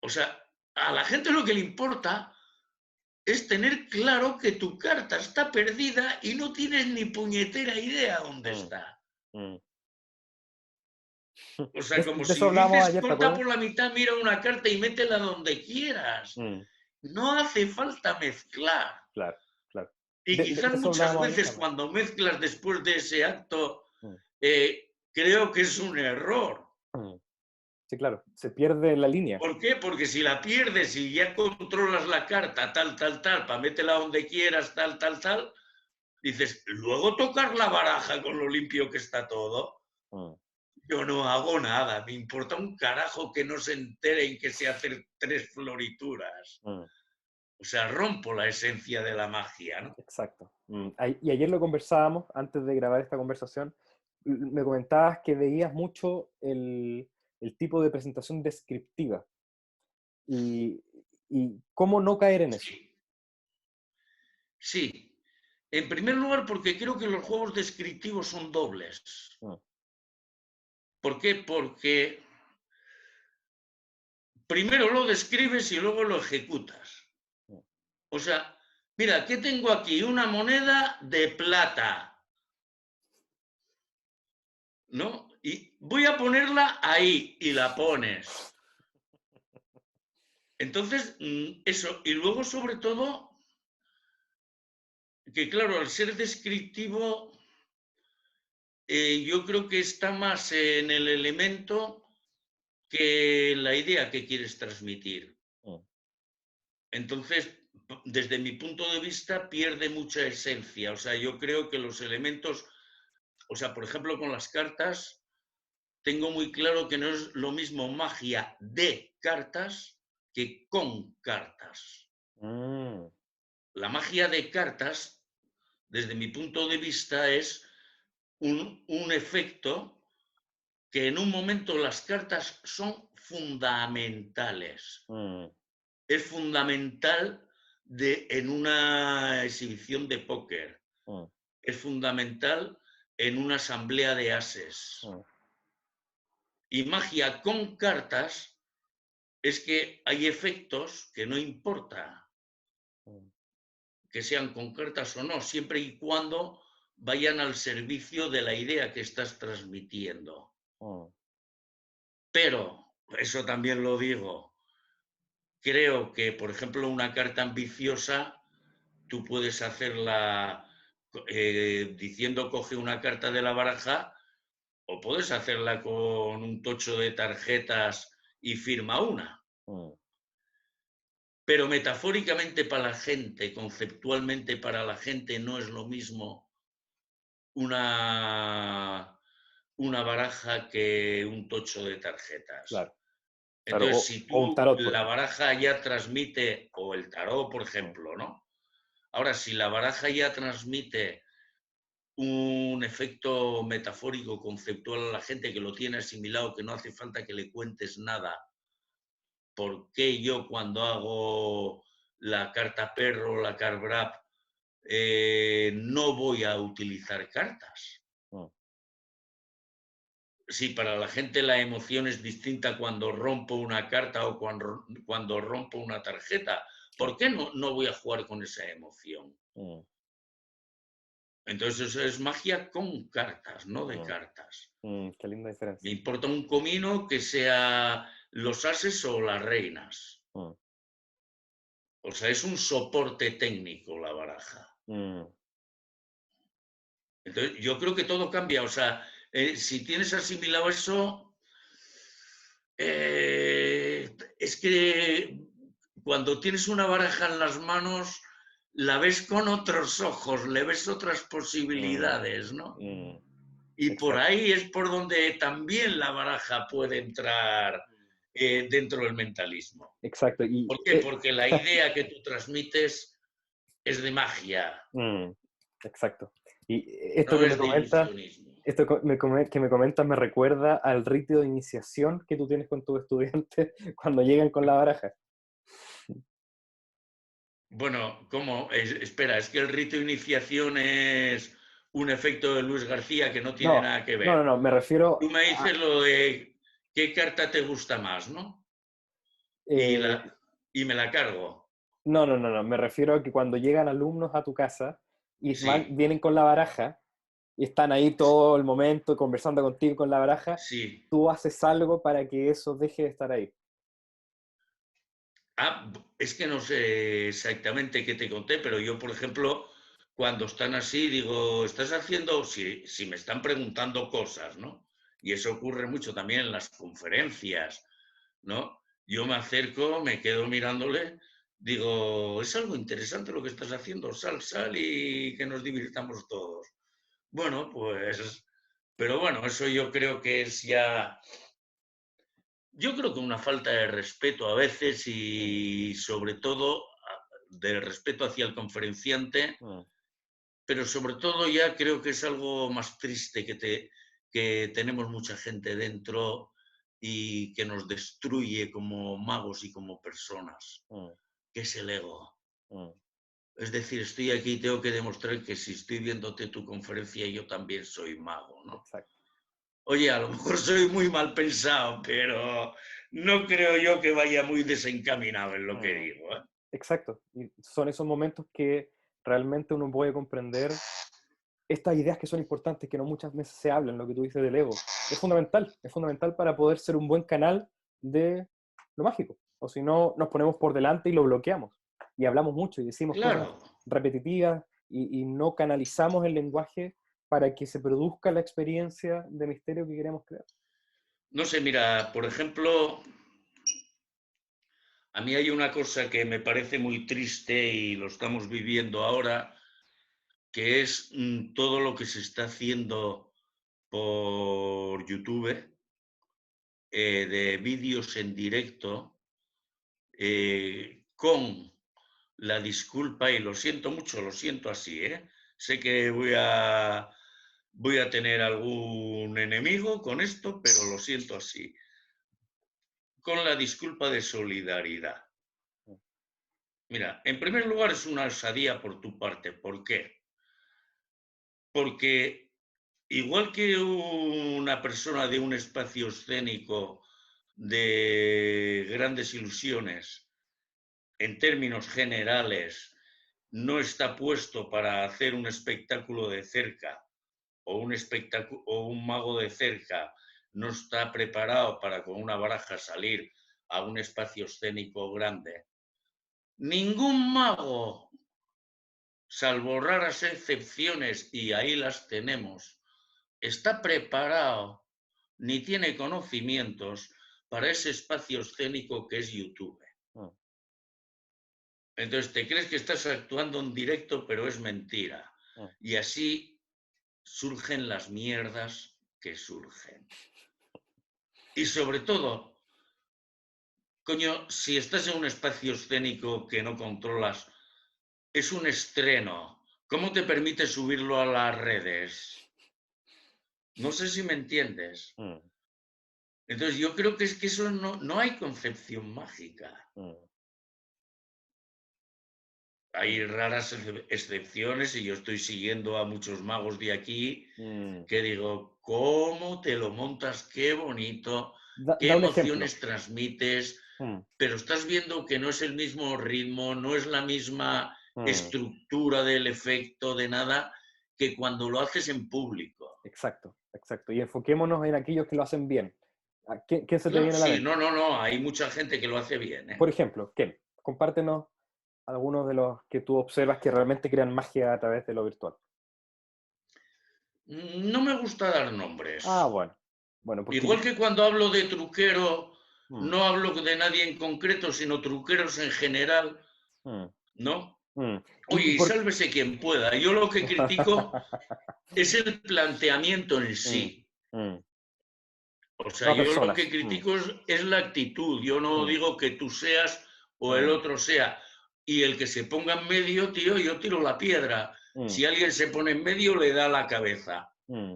O sea, a la gente lo que le importa es tener claro que tu carta está perdida y no tienes ni puñetera idea dónde mm, está. mm. O sea, como De eso si hablábamos dices, ayer, ¿te corta acuerdas? por la mitad, mira una carta y métela donde quieras. Mm, No hace falta mezclar. claro, claro. Y De quizás eso muchas hablábamos ayer veces también. cuando mezclas después de ese acto, Mm, creo que es un error. mm. Sí, claro, se pierde la línea. ¿Por qué? Porque si la pierdes y ya controlas la carta, tal, tal, tal, para métela donde quieras, tal, tal, tal, dices, luego tocar la baraja con lo limpio que está todo. Mm, Yo no hago nada, me importa un carajo que no se enteren que sé hacer 3 florituras. mm. O sea, rompo la esencia de la magia, ¿no? Exacto. Y ayer lo conversábamos, antes de grabar esta conversación, me comentabas que veías mucho el tipo de presentación descriptiva y, y cómo no caer en eso. Sí, sí. En primer lugar, porque creo que los juegos descriptivos son dobles. Mm, ¿Por qué? Porque primero lo describes y luego lo ejecutas. mm, O sea, mira, ¿qué tengo aquí? Una moneda de plata, ¿no? Y voy a ponerla ahí y la pones. Entonces, eso. Y luego, sobre todo, que claro, al ser descriptivo, yo creo que está más en el elemento que en la idea que quieres transmitir. mm, Entonces, desde mi punto de vista, pierde mucha esencia. O sea, yo creo que los elementos, o sea, por ejemplo, con las cartas, tengo muy claro que no es lo mismo magia de cartas que con cartas. mm, La magia de cartas, desde mi punto de vista, es un efecto que en un momento las cartas son fundamentales. mm, Es fundamental en una exhibición de póker. mm, Es fundamental en una asamblea de ases. mm, Y magia con cartas es que hay efectos que no importa mm, que sean con cartas o no, siempre y cuando vayan al servicio de la idea que estás transmitiendo. mm, Pero, eso también lo digo, creo que, por ejemplo, una carta ambiciosa, tú puedes hacerla diciendo coge una carta de la baraja o puedes hacerla con un tocho de tarjetas y firma una. mm, Pero metafóricamente para la gente, conceptualmente para la gente, no es lo mismo una, una baraja que un tocho de tarjetas. claro, claro. Entonces, si O un tú tarot, por la ejemplo. baraja ya transmite, o el tarot, por Mm, ejemplo, ¿no? Ahora, si la baraja ya transmite un efecto metafórico, conceptual a la gente que lo tiene asimilado, que no hace falta que le cuentes nada, ¿por qué yo cuando hago la carta perro, la card wrap, no voy a utilizar cartas? mm, Si para la gente la emoción es distinta cuando rompo una carta o cuando rompo una tarjeta, ¿por claro. qué no voy a jugar con esa emoción? Mm, Entonces eso es magia con cartas, no de mm, cartas. qué linda Me diferencia. importa un comino que sea los ases o las reinas. Mm, O sea, es un soporte técnico la baraja. mm, Entonces, yo creo que todo cambia. O sea, si tienes asimilado eso, es que cuando tienes una baraja en las manos, la ves con otros ojos, le ves otras mm, posibilidades, ¿no? mm, Y por exacto. ahí es por donde también la baraja puede entrar dentro del mentalismo. Exacto. ¿Por qué? Porque la idea que tú transmites es de magia, Mm, exacto. Y esto no que me es de comentas, ilusionismo. que me comentas me recuerda al rito de iniciación que tú tienes con tus estudiantes cuando llegan con la baraja. Bueno, ¿cómo? Espera, es que el rito de iniciación es un efecto de Luis García que no tiene No, nada que no, no, ver. no, me Tú refiero me a... dices lo de qué carta te gusta más, ¿no? Y, eh, la, y me la cargo. no, no, no, no, me refiero a que cuando llegan alumnos a tu casa y Sí, vienen con la baraja y están ahí todo el momento conversando contigo con la baraja, sí. tú haces algo para que eso deje de estar ahí. Es que no sé exactamente qué te conté, pero yo, por ejemplo, cuando están así, digo, ¿estás haciendo? Si me están preguntando cosas, ¿no? Y eso ocurre mucho también en las conferencias, ¿no? Yo me acerco, me quedo mirándole, digo, es algo interesante lo que estás haciendo, sal, sal y que nos divirtamos todos. Bueno, pues, pero bueno, eso yo creo que es ya, yo creo que una falta de respeto a veces Mm, y sobre todo de respeto hacia el conferenciante, mm, pero sobre todo ya creo que es algo más triste que tenemos mucha gente dentro y que nos destruye como magos y como personas, mm, que es el ego. mm. Es decir, estoy aquí y tengo que demostrar que si estoy viéndote tu conferencia yo también soy mago, ¿no? Exacto. Oye, a lo mejor soy muy mal pensado, pero no creo yo que vaya muy desencaminado en lo que Mm. digo, ¿eh? Exacto. Y son esos momentos que realmente uno puede comprender estas ideas que son importantes, que no muchas veces se hablan, lo que tú dices del ego. Es fundamental para poder ser un buen canal de lo mágico. O si no, nos ponemos por delante y lo bloqueamos. Y hablamos mucho y decimos cosas Claro. repetitivas y no canalizamos el lenguaje para que se produzca la experiencia de misterio que queremos crear. No sé, mira, por ejemplo, a mí hay una cosa que me parece muy triste y lo estamos viviendo ahora, que es todo lo que se está haciendo por YouTube, de vídeos en directo, con la disculpa, y lo siento mucho, lo siento así, ¿eh? Sé que voy a tener algún enemigo con esto, pero lo siento así, con la disculpa de solidaridad. Mira, en primer lugar es una osadía por tu parte. ¿Por qué? Porque igual que una persona de un espacio escénico de grandes ilusiones, en términos generales, no está puesto para hacer un espectáculo de cerca o un espectáculo o un mago de cerca no está preparado para con una baraja salir a un espacio escénico grande. Ningún mago, salvo raras excepciones, y ahí las tenemos, está preparado ni tiene conocimientos para ese espacio escénico que es YouTube. Mm, Entonces te crees que estás actuando en directo, pero es mentira. mm. Y así surgen las mierdas que surgen. Y sobre todo, coño, si estás en un espacio escénico que no controlas, es un estreno. ¿Cómo te permite subirlo a las redes? No sé si me entiendes. Mm, Entonces yo creo que es que eso no hay concepción mágica. mm, Hay mm, raras excepciones y yo estoy siguiendo a muchos magos de aquí mm. que digo, ¿cómo te lo montas? Qué bonito, qué Da un ejemplo. emociones transmites, Mm, pero estás viendo que no es el mismo ritmo, no es la misma mm. estructura del efecto, de nada, que cuando lo haces en público. Exacto, exacto. Y enfoquémonos en aquellos que lo hacen bien. ¿Qué se te Claro, viene a la sí, mente? no, hay mucha gente que lo hace bien, Por ¿eh? ejemplo, ¿quién? Compártenos algunos de los que tú observas que realmente crean magia a través de lo virtual. No me gusta dar nombres. Ah, bueno. Bueno, porque yo... Igual que cuando hablo de truquero, Mm, no hablo de nadie en concreto, sino truqueros en general, mm, ¿no? mm. Oye, Y y por... sálvese quien pueda. Yo lo que critico es el planteamiento en Mm, sí. mm. O sea, No a yo lo que personas. Mm, critico es la actitud. Yo no mm, digo que tú seas o el mm, otro sea. Y el que se ponga en medio, tío, yo tiro la piedra. mm, Si alguien se pone en medio, le da la cabeza, mm.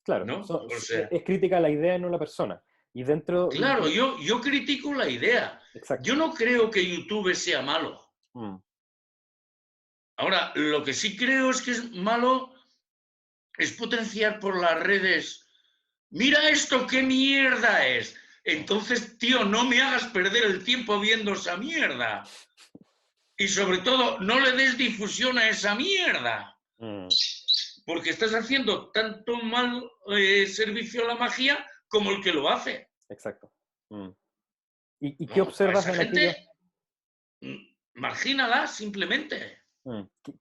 Claro, ¿no? O sea, es crítica a la idea, no a la persona. Y dentro... claro, yo critico la idea. Yo Exacto. no creo que YouTube sea malo. Mm. Ahora, lo que sí creo es que es malo es potenciar por las redes. Mira esto, qué mierda es. Entonces, tío, no me hagas perder el tiempo viendo esa mierda. Y sobre todo, no le des difusión a esa mierda. Mm, Porque estás haciendo tanto mal servicio a la magia como el que lo hace. exacto. Mm. ¿Y qué No, a observas esa en aquellos? gente, margínala simplemente.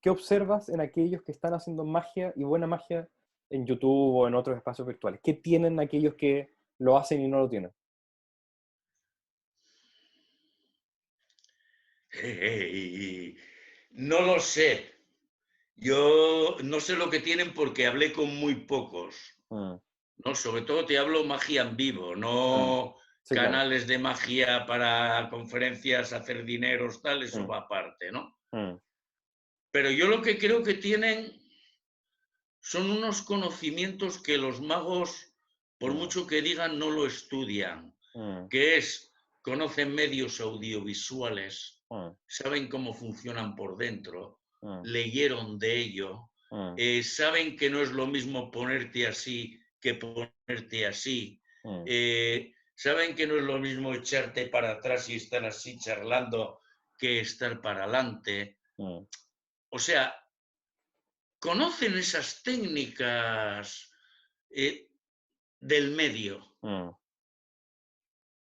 ¿Qué observas en aquellos que están haciendo magia y buena magia en YouTube o en otros espacios virtuales? ¿Qué tienen aquellos que lo hacen y no lo tienen? No lo sé. Yo no sé lo que tienen porque hablé con muy pocos. Mm, ¿No? Sobre todo te hablo magia en vivo, mm. no Sí, claro. canales de magia para conferencias, hacer dineros, tal, eso Mm, va aparte, ¿no? mm, Pero yo lo que creo que tienen son unos conocimientos que los magos, por mm, mucho que digan, no lo estudian, mm, que es, conocen medios audiovisuales, mm, saben cómo funcionan por dentro, mm, leyeron de ello, mm, saben que no es lo mismo ponerte así que ponerte así, mm, saben que no es lo mismo echarte para atrás y estar así charlando que estar para adelante. mm, O sea, conocen esas técnicas del medio, mm.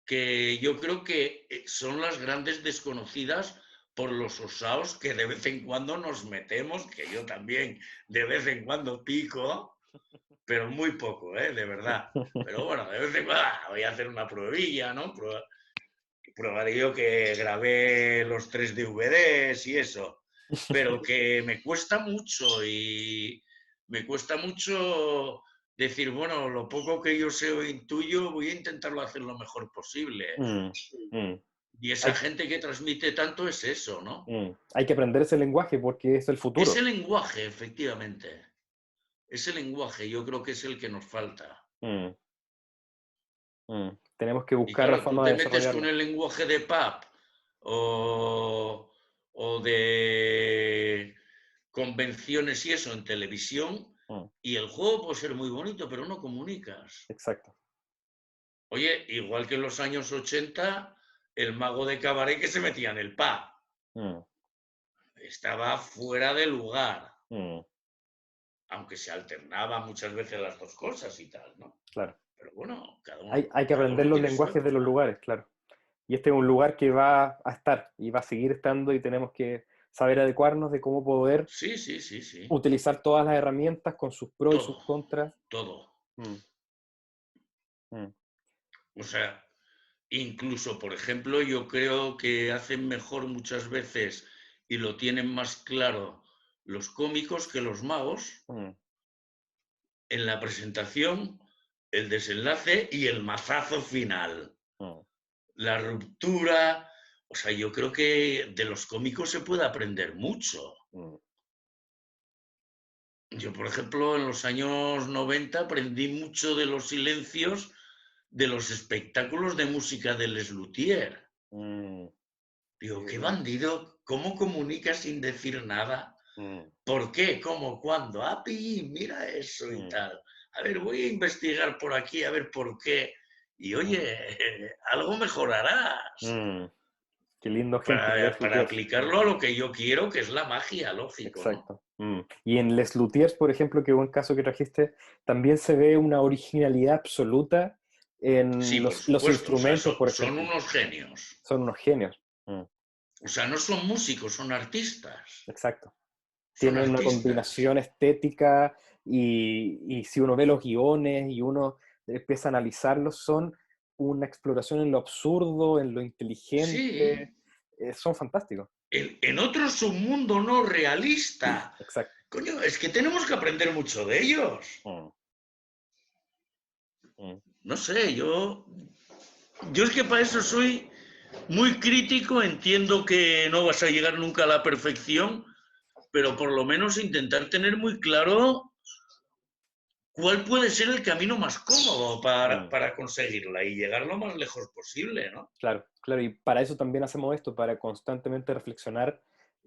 que yo creo que son las grandes desconocidas por los osaos que de vez en cuando nos metemos, que yo también de vez en cuando pico, pero muy poco, de verdad. Pero bueno, de vez en cuando voy a hacer una pruebilla, ¿no? Probaré yo que grabé los 3 DVDs y eso, pero que me cuesta mucho y me cuesta mucho decir, bueno, lo poco que yo sé o intuyo, voy a intentarlo hacer lo mejor posible. Mm, mm. Y esa Hay, gente que transmite tanto es eso, ¿no? hay que aprender ese lenguaje porque es el Ese futuro. lenguaje, efectivamente. Ese lenguaje yo creo que es el que nos falta. Mm, Tenemos que Y buscar la claro, tú forma de te metes con desarrollarlo. el lenguaje de pub o de convenciones y eso en televisión, Mm, y el juego puede ser muy bonito, pero no comunicas. exacto. Oye, igual que en los años 80, el mago de cabaret que se metía en el pub Mm, estaba fuera de lugar, mm, aunque se alternaba muchas veces las dos cosas y tal, ¿no? claro. Pero bueno, Hay que cada aprender uno los tiene su lenguajes de los época. lugares, claro. Y este es un lugar que va a estar y va a seguir estando y tenemos que saber adecuarnos de cómo poder Sí, sí, sí, sí. utilizar todas las herramientas con sus pros y sus Todo, contras. todo. Mm, mm, O sea, incluso, por ejemplo, yo creo que hacen mejor muchas veces y lo tienen más claro los cómicos que los magos mm, en la presentación, el desenlace y el mazazo final. mm, La ruptura. O sea, yo creo que de los cómicos se puede aprender mucho. mm, Yo, por ejemplo, en los años 90 aprendí mucho de los silencios de los espectáculos de música de Les Luthier. mm, Digo, qué qué lindo. bandido, ¿cómo comunica sin decir nada? Mm, ¿Por qué? ¿Cómo? ¿Cuándo? Ah, pi, mira eso y mm, tal. A ver, voy a investigar por aquí a ver por qué. Y mm, oye, algo mejorarás mm. Qué lindo ejemplo, Les para Luthiers. Mm, aplicarlo a lo que yo quiero, que es la magia, lógico, ¿no? exacto. Y en Les Luthiers, por ejemplo, que buen caso que trajiste, también se ve una originalidad absoluta Sí, en por los supuesto. O sea, instrumentos, por son ejemplo. unos genios. Son unos genios. Mm, O sea, no son músicos, son artistas. exacto. Son Tienen una artistas. combinación estética y si uno ve los guiones y uno empieza a analizarlos, son una exploración en lo absurdo, en lo inteligente. Sí, Son fantásticos. en otro submundo no realista. Exacto. Coño, es que tenemos que aprender mucho de ellos. Mm, mm, No sé, yo es que para eso soy muy crítico, entiendo que no vas a llegar nunca a la perfección, pero por lo menos intentar tener muy claro cuál puede ser el camino más cómodo mm. para conseguirla y llegar lo más lejos posible, ¿no? Claro, claro. Y para eso también hacemos esto, para constantemente reflexionar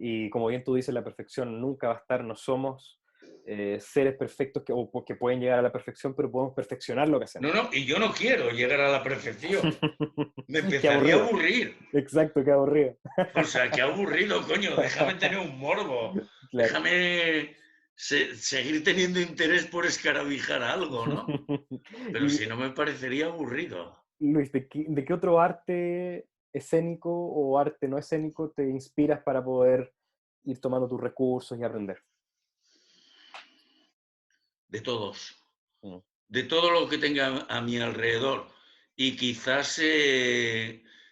Y como bien tú dices, la perfección nunca va a estar, no somos seres perfectos que pueden llegar a la perfección, pero podemos perfeccionar lo que hacemos. No, no, y yo no quiero llegar a la perfección. Me Qué empezaría a aburrido. aburrir. Exacto, qué aburrido. O sea, qué aburrido, coño. Déjame tener un morbo. Claro. Déjame seguir teniendo interés por escarabijar algo, ¿no? Pero Y si no me parecería aburrido. Luis, de qué otro arte escénico o arte no escénico te inspiras para poder ir tomando tus recursos y aprender? De todos. Mm, De todo lo que tenga a mi alrededor. Y quizás,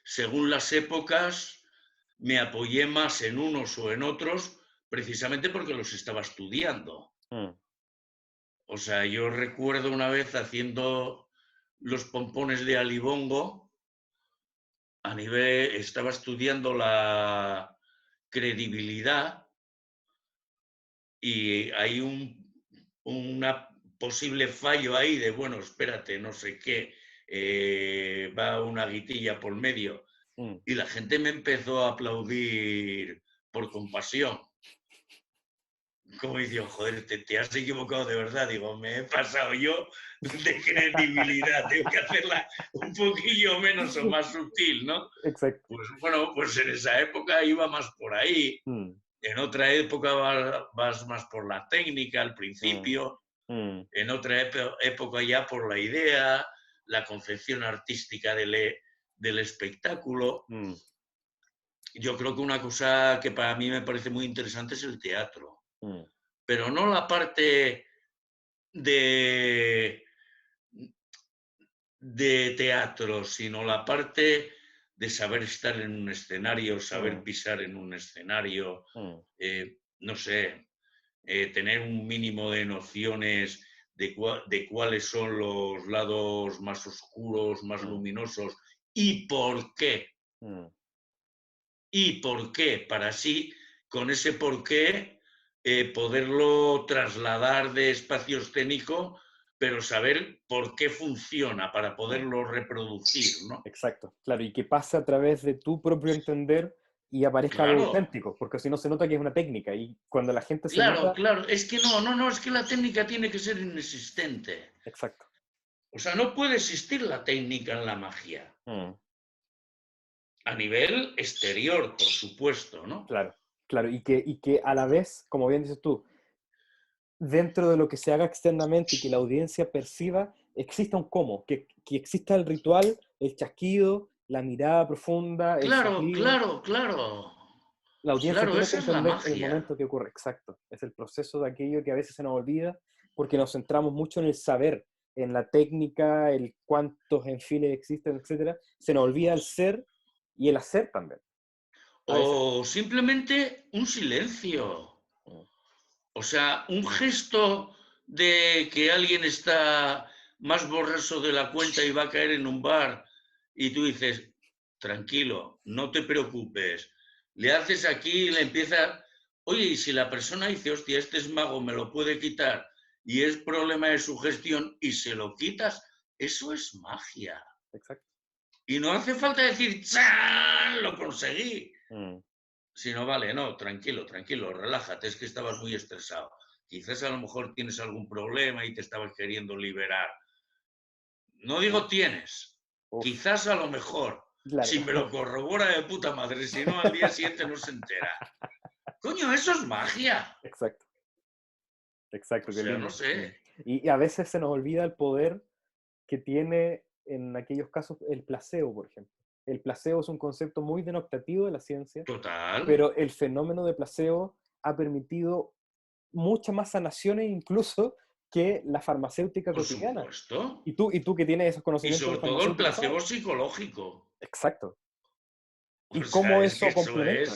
según las épocas, me apoyé más en unos o en otros, precisamente porque los estaba estudiando. mm, O sea, yo recuerdo una vez haciendo los pompones de Alibongo, estaba estudiando la credibilidad y hay una posible fallo ahí de, bueno, espérate, no sé qué, va una guitilla por medio. mm. Y la gente me empezó a aplaudir por compasión. Como diciendo, joder, te has equivocado de verdad. Digo, me he pasado yo de credibilidad, tengo que hacerla un poquillo menos o más sutil, ¿no? Exacto. Pues bueno, pues en esa época iba más por ahí. Mm, En otra época vas más por la técnica al mm, principio. mm, En otra época ya por la idea, la concepción artística del espectáculo. mm, Yo creo que una cosa que para mí me parece muy interesante es el teatro, mm, pero no la parte de, de teatro, sino la parte de saber estar en un escenario, saber mm, pisar en un escenario, mm, no sé, tener un mínimo de nociones de cuáles son los lados más oscuros, más mm, luminosos y por qué. mm. Y por qué, para así, con ese por qué, poderlo trasladar de espacio escénico, pero saber por qué funciona, para Mm. poderlo reproducir, ¿no? Exacto, claro, y que pase a través de tu propio entender y aparezca algo Claro, auténtico, porque si no se nota que es una técnica, y cuando la gente se claro, nota, claro. Es que no, es que la técnica tiene que ser inexistente. exacto. O sea, no puede existir la técnica en la magia. Mm, A nivel exterior, por supuesto, ¿no? claro, claro, y que a la vez, como bien dices tú, dentro de lo que se haga externamente y que la audiencia perciba, exista un cómo, que exista el ritual, el chasquido, la mirada profunda, el Claro, soplido. claro, claro. La audiencia Claro, tiene que esa es la entender el magia. momento que ocurre, exacto. Es el proceso de aquello que a veces se nos olvida porque nos centramos mucho en el saber, en la técnica, el cuántos enfiles existen, etcétera. Se nos olvida el ser y el hacer también. A veces. O simplemente un silencio. Mm, O sea, un gesto de que alguien está más borracho de la cuenta y va a caer en un bar y tú dices, tranquilo, no te preocupes. Le haces aquí y le empieza, oye, y si la persona dice, hostia, este es mago, me lo puede quitar y es problema de su gestión y se lo quitas, eso es magia. exacto. Y no hace falta decir, ¡chan! Lo conseguí. Mm, Si no, vale, no, tranquilo, tranquilo, relájate, es que estabas muy estresado. Quizás a lo mejor tienes algún problema y te estabas queriendo liberar. No mm, digo tienes, uf, quizás a lo mejor, claro. si me lo corrobora de puta madre, si no al día siguiente no se entera. Coño, eso es magia. Exacto, O exacto, qué sea, no lindo. sé. Mm. Y a veces se nos olvida el poder que tiene en aquellos casos el placebo, por ejemplo. El placebo es un concepto muy denotativo de la ciencia, Total, pero el fenómeno de placebo ha permitido muchas más sanaciones incluso que la farmacéutica por cotidiana. supuesto. Y tú que tienes esos Y conocimientos de sobre todo el farmacéutica, ¿sabes? placebo psicológico. Exacto. O Y sea, cómo es que eso complementa.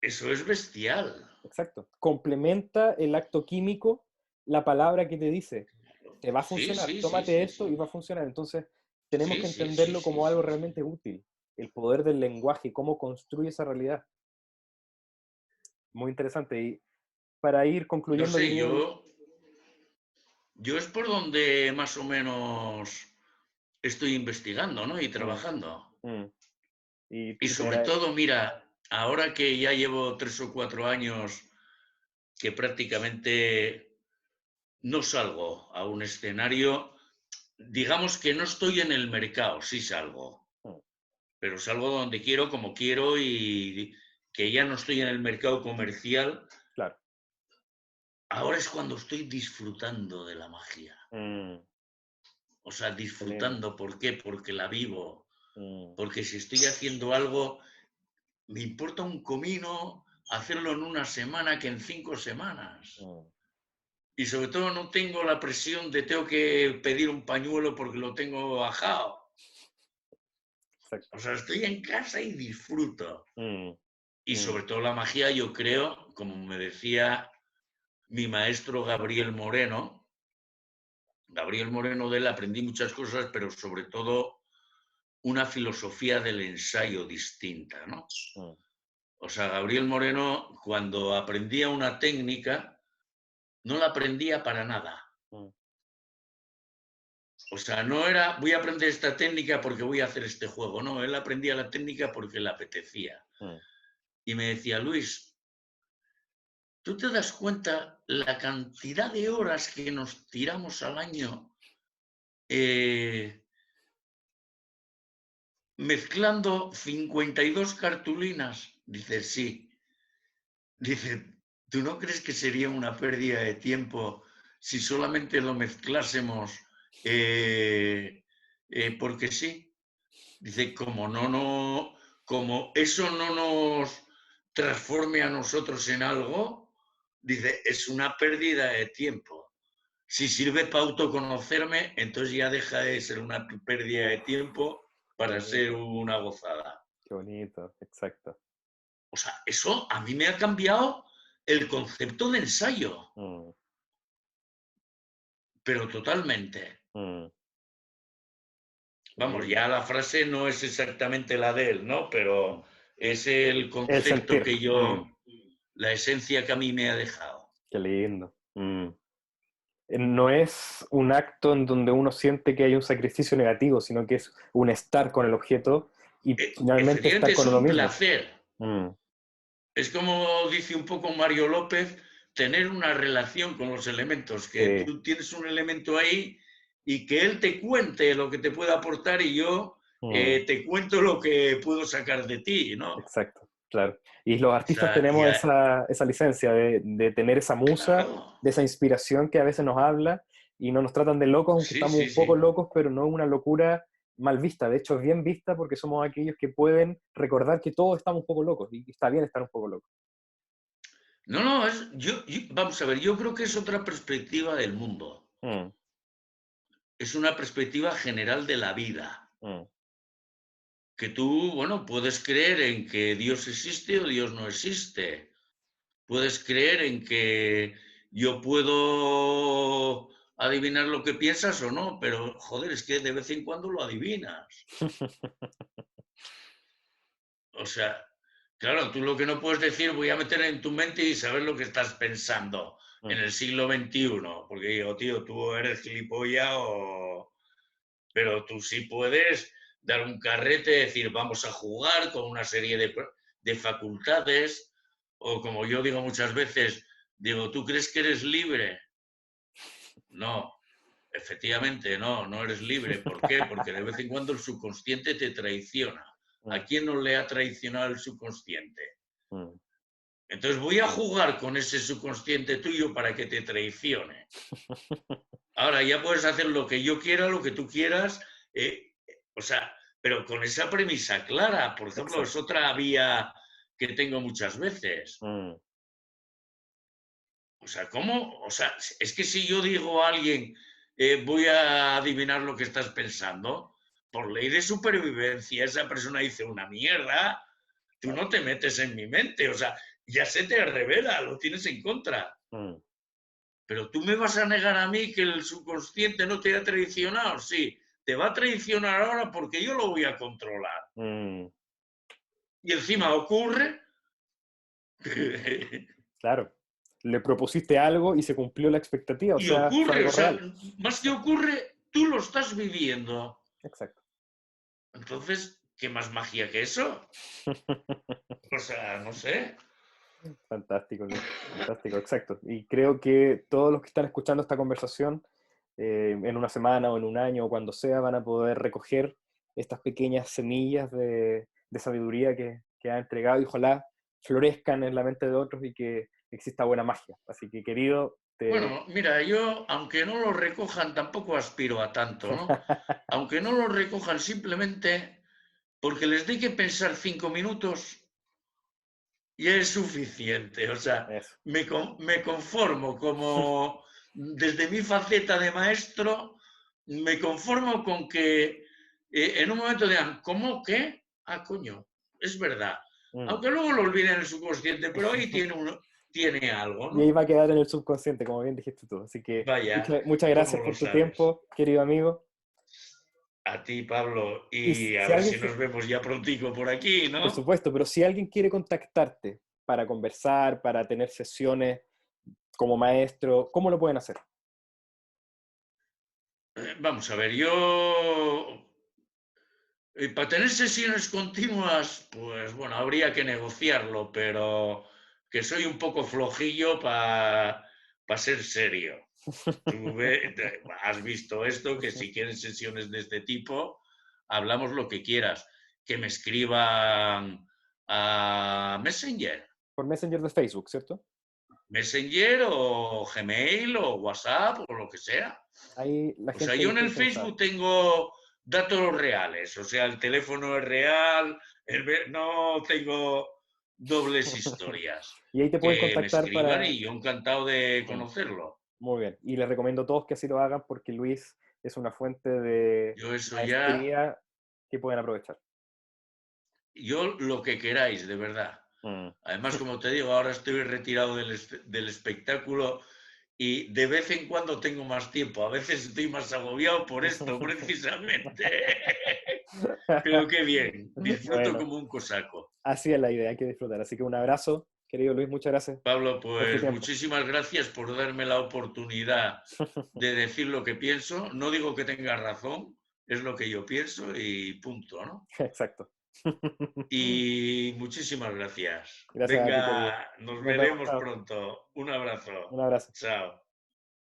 eso es bestial. Exacto. Complementa el acto químico la palabra que te dice, te va a Sí, funcionar, sí, sí, tómate sí, esto y sí. va a funcionar. Entonces, tenemos Sí, que sí, sí, entenderlo sí, como algo sí, sí. realmente útil. El poder del lenguaje, cómo construye esa realidad. Muy interesante. Y para ir No concluyendo, sé, querido Luis, yo es por donde más o menos estoy investigando, ¿no? Y mm, trabajando. mm, y, Y y te sobre agra- todo, mira, ahora que ya llevo 3 o 4 años que prácticamente no salgo a un escenario, digamos que no estoy en el mercado, sí salgo, Mm, pero salgo donde quiero, como quiero y que ya no estoy en el mercado comercial. claro. Ahora es cuando estoy disfrutando de la magia. Mm, O sea, qué lindo. disfrutando. ¿Por qué? Porque la vivo. Mm, Porque si estoy haciendo algo, me importa un comino hacerlo en una semana que en 5 semanas. mm, Y sobre todo no tengo la presión de tengo que pedir un pañuelo porque lo tengo bajado. exacto. O sea, estoy en casa y disfruto. Mm, Y mm, sobre todo la magia, yo creo, como me decía mi maestro Gabriel Moreno de él aprendí muchas cosas, pero sobre todo una filosofía del ensayo distinta, ¿no? mm, O sea, Gabriel Moreno, cuando aprendía una técnica, no la aprendía para nada. mm, O sea, no era voy a aprender esta técnica porque voy a hacer este juego. No, él aprendía la técnica porque le apetecía. mm. Y me decía, Luis, ¿tú te das cuenta la cantidad de horas que nos tiramos al año eh, mezclando 52 cartulinas? Dice, sí. Dice, ¿tú no crees que sería una pérdida de tiempo si solamente lo mezclásemos porque sí? Dice, como eso no nos transforme a nosotros en algo, dice, es una pérdida de tiempo. Si sirve para autoconocerme, entonces ya deja de ser una pérdida de Uf, tiempo qué para ser bonito, una gozada. qué bonito, exacto. O sea, eso a mí me ha cambiado el concepto de ensayo, Mm, pero totalmente. mm, qué Vamos, lindo. ya la frase no es exactamente la de él, ¿no? Pero Mm. es el El concepto sentir. que Mm, la esencia que a mí me ha dejado. qué lindo. Mm. No es un acto en donde uno siente que hay un sacrificio negativo, sino que es un estar con el objeto y finalmente Efectivamente estar es con uno un mismo. placer. Mm, Es como dice un poco Mario López, tener una relación con los elementos, que sí, tú tienes un elemento ahí y que él te cuente lo que te puede aportar y yo mm, te cuento lo que puedo sacar de ti, ¿no? exacto, claro. Y los O artistas sea, tenemos esa licencia de tener esa musa, claro, de esa inspiración que a veces nos habla y no nos tratan de locos, aunque sí, estamos sí, un poco sí. locos, pero no una locura mal vista. De hecho, es bien vista porque somos aquellos que pueden recordar que todos estamos un poco locos y está bien estar un poco locos. No, no, vamos a ver, yo creo que es otra perspectiva del mundo. Mm, Es una perspectiva general de la vida. mm, Que tú, bueno, puedes creer en que Dios existe o Dios no existe. Puedes creer en que yo puedo adivinar lo que piensas o no, pero joder, es que de vez en cuando lo adivinas. O sea, claro, tú lo que no puedes decir, voy a meter en tu mente y saber lo que estás pensando en mm, el siglo XXI, porque digo, tío, tú eres gilipollas o... Pero tú sí puedes dar un carrete, decir, vamos a jugar con una serie de facultades, o como yo digo muchas veces, digo, ¿tú crees que eres libre? No, efectivamente no, no eres libre. ¿Por qué? Porque de vez en cuando el subconsciente te traiciona. ¿A mm, quién no le ha traicionado el subconsciente? mm. Entonces voy a jugar con ese subconsciente tuyo para que te traicione. Ahora ya puedes hacer lo que yo quiera, lo que tú quieras, o sea, pero con esa premisa clara. Por ejemplo, es Exacto. otra vía que tengo muchas veces. Mm, O sea, ¿cómo? O sea, es que si yo digo a alguien, voy a adivinar lo que estás pensando, por ley de supervivencia, esa persona dice una mierda, tú claro. no te metes en mi mente, o sea, ya se te revela, lo tienes en contra. Mm, Pero tú me vas a negar a mí que el subconsciente no te ha traicionado. Sí, te va a traicionar ahora porque yo lo voy a controlar. mm, Y encima ocurre. claro. Le propusiste algo y se cumplió la expectativa, o Y sea, fue ocurre, o algo sea, real. más que Exacto. ocurre, tú lo estás viviendo. Exacto. Entonces, ¿qué más magia que eso? O sea, no sé. Fantástico, Luis. Fantástico, exacto. Y creo que todos los que están escuchando esta conversación, en una semana o en un año o cuando sea, van a poder recoger estas pequeñas semillas de sabiduría que ha entregado y ojalá florezcan en la mente de otros y que exista buena magia. Así que, querido, te... Bueno, mira, yo, aunque no lo recojan, tampoco aspiro a tanto, ¿no? Aunque no lo recojan simplemente porque les dé que pensar 5 minutos, y es suficiente. O sea, Eso. me conformo como, desde mi faceta de maestro, me conformo con que en un momento digan, ¿cómo qué? Ah, coño, es verdad. Mm. Aunque luego lo olviden en el subconsciente, pero ahí tiene algo, Y ahí ¿no? va a quedar en el subconsciente, como bien dijiste tú. Así que Vaya, muchas ¿cómo gracias lo por tu sabes? tiempo, querido amigo. A ti, Pablo, Y y a si ver alguien, si nos vemos ya prontico por aquí, por ¿no? supuesto, pero si alguien quiere contactarte para conversar, para tener sesiones como maestro, ¿cómo lo pueden hacer? Vamos a ver, yo para tener sesiones continuas, pues bueno, habría que negociarlo, pero que soy un poco flojillo para ser serio. Has visto esto, que si quieres sesiones de este tipo, hablamos lo que quieras. Que me escriban a Messenger. Por Messenger de Facebook, ¿cierto? Messenger o Gmail o WhatsApp o lo que sea. Ahí la O sea, gente yo en está el interesada. Facebook tengo datos reales, o sea, el teléfono es real, no tengo dobles historias. Y ahí te pueden Que me contactar escriban para... y yo encantado de Mm, conocerlo. muy bien. Y les recomiendo a todos que así lo hagan porque Luis es una fuente de Yo eso ya, maestría que pueden aprovechar. yo lo que queráis, de verdad. Mm. Además, como te digo, ahora estoy retirado del espectáculo y de vez en cuando tengo más tiempo. A veces estoy más agobiado por esto, precisamente. Pero qué bien, disfruto Bueno, como un cosaco. así es la idea, hay que disfrutar. Así que un abrazo, querido Luis, muchas gracias Pablo, por tu pues tiempo. muchísimas gracias por darme la oportunidad de decir lo que pienso. No digo que tengas razón, es lo que yo pienso y punto, ¿no? Exacto. Y muchísimas gracias. Gracias a ti, querido. Venga, nos Nos vemos, veremos chao. pronto. Un abrazo. Un abrazo. Chao.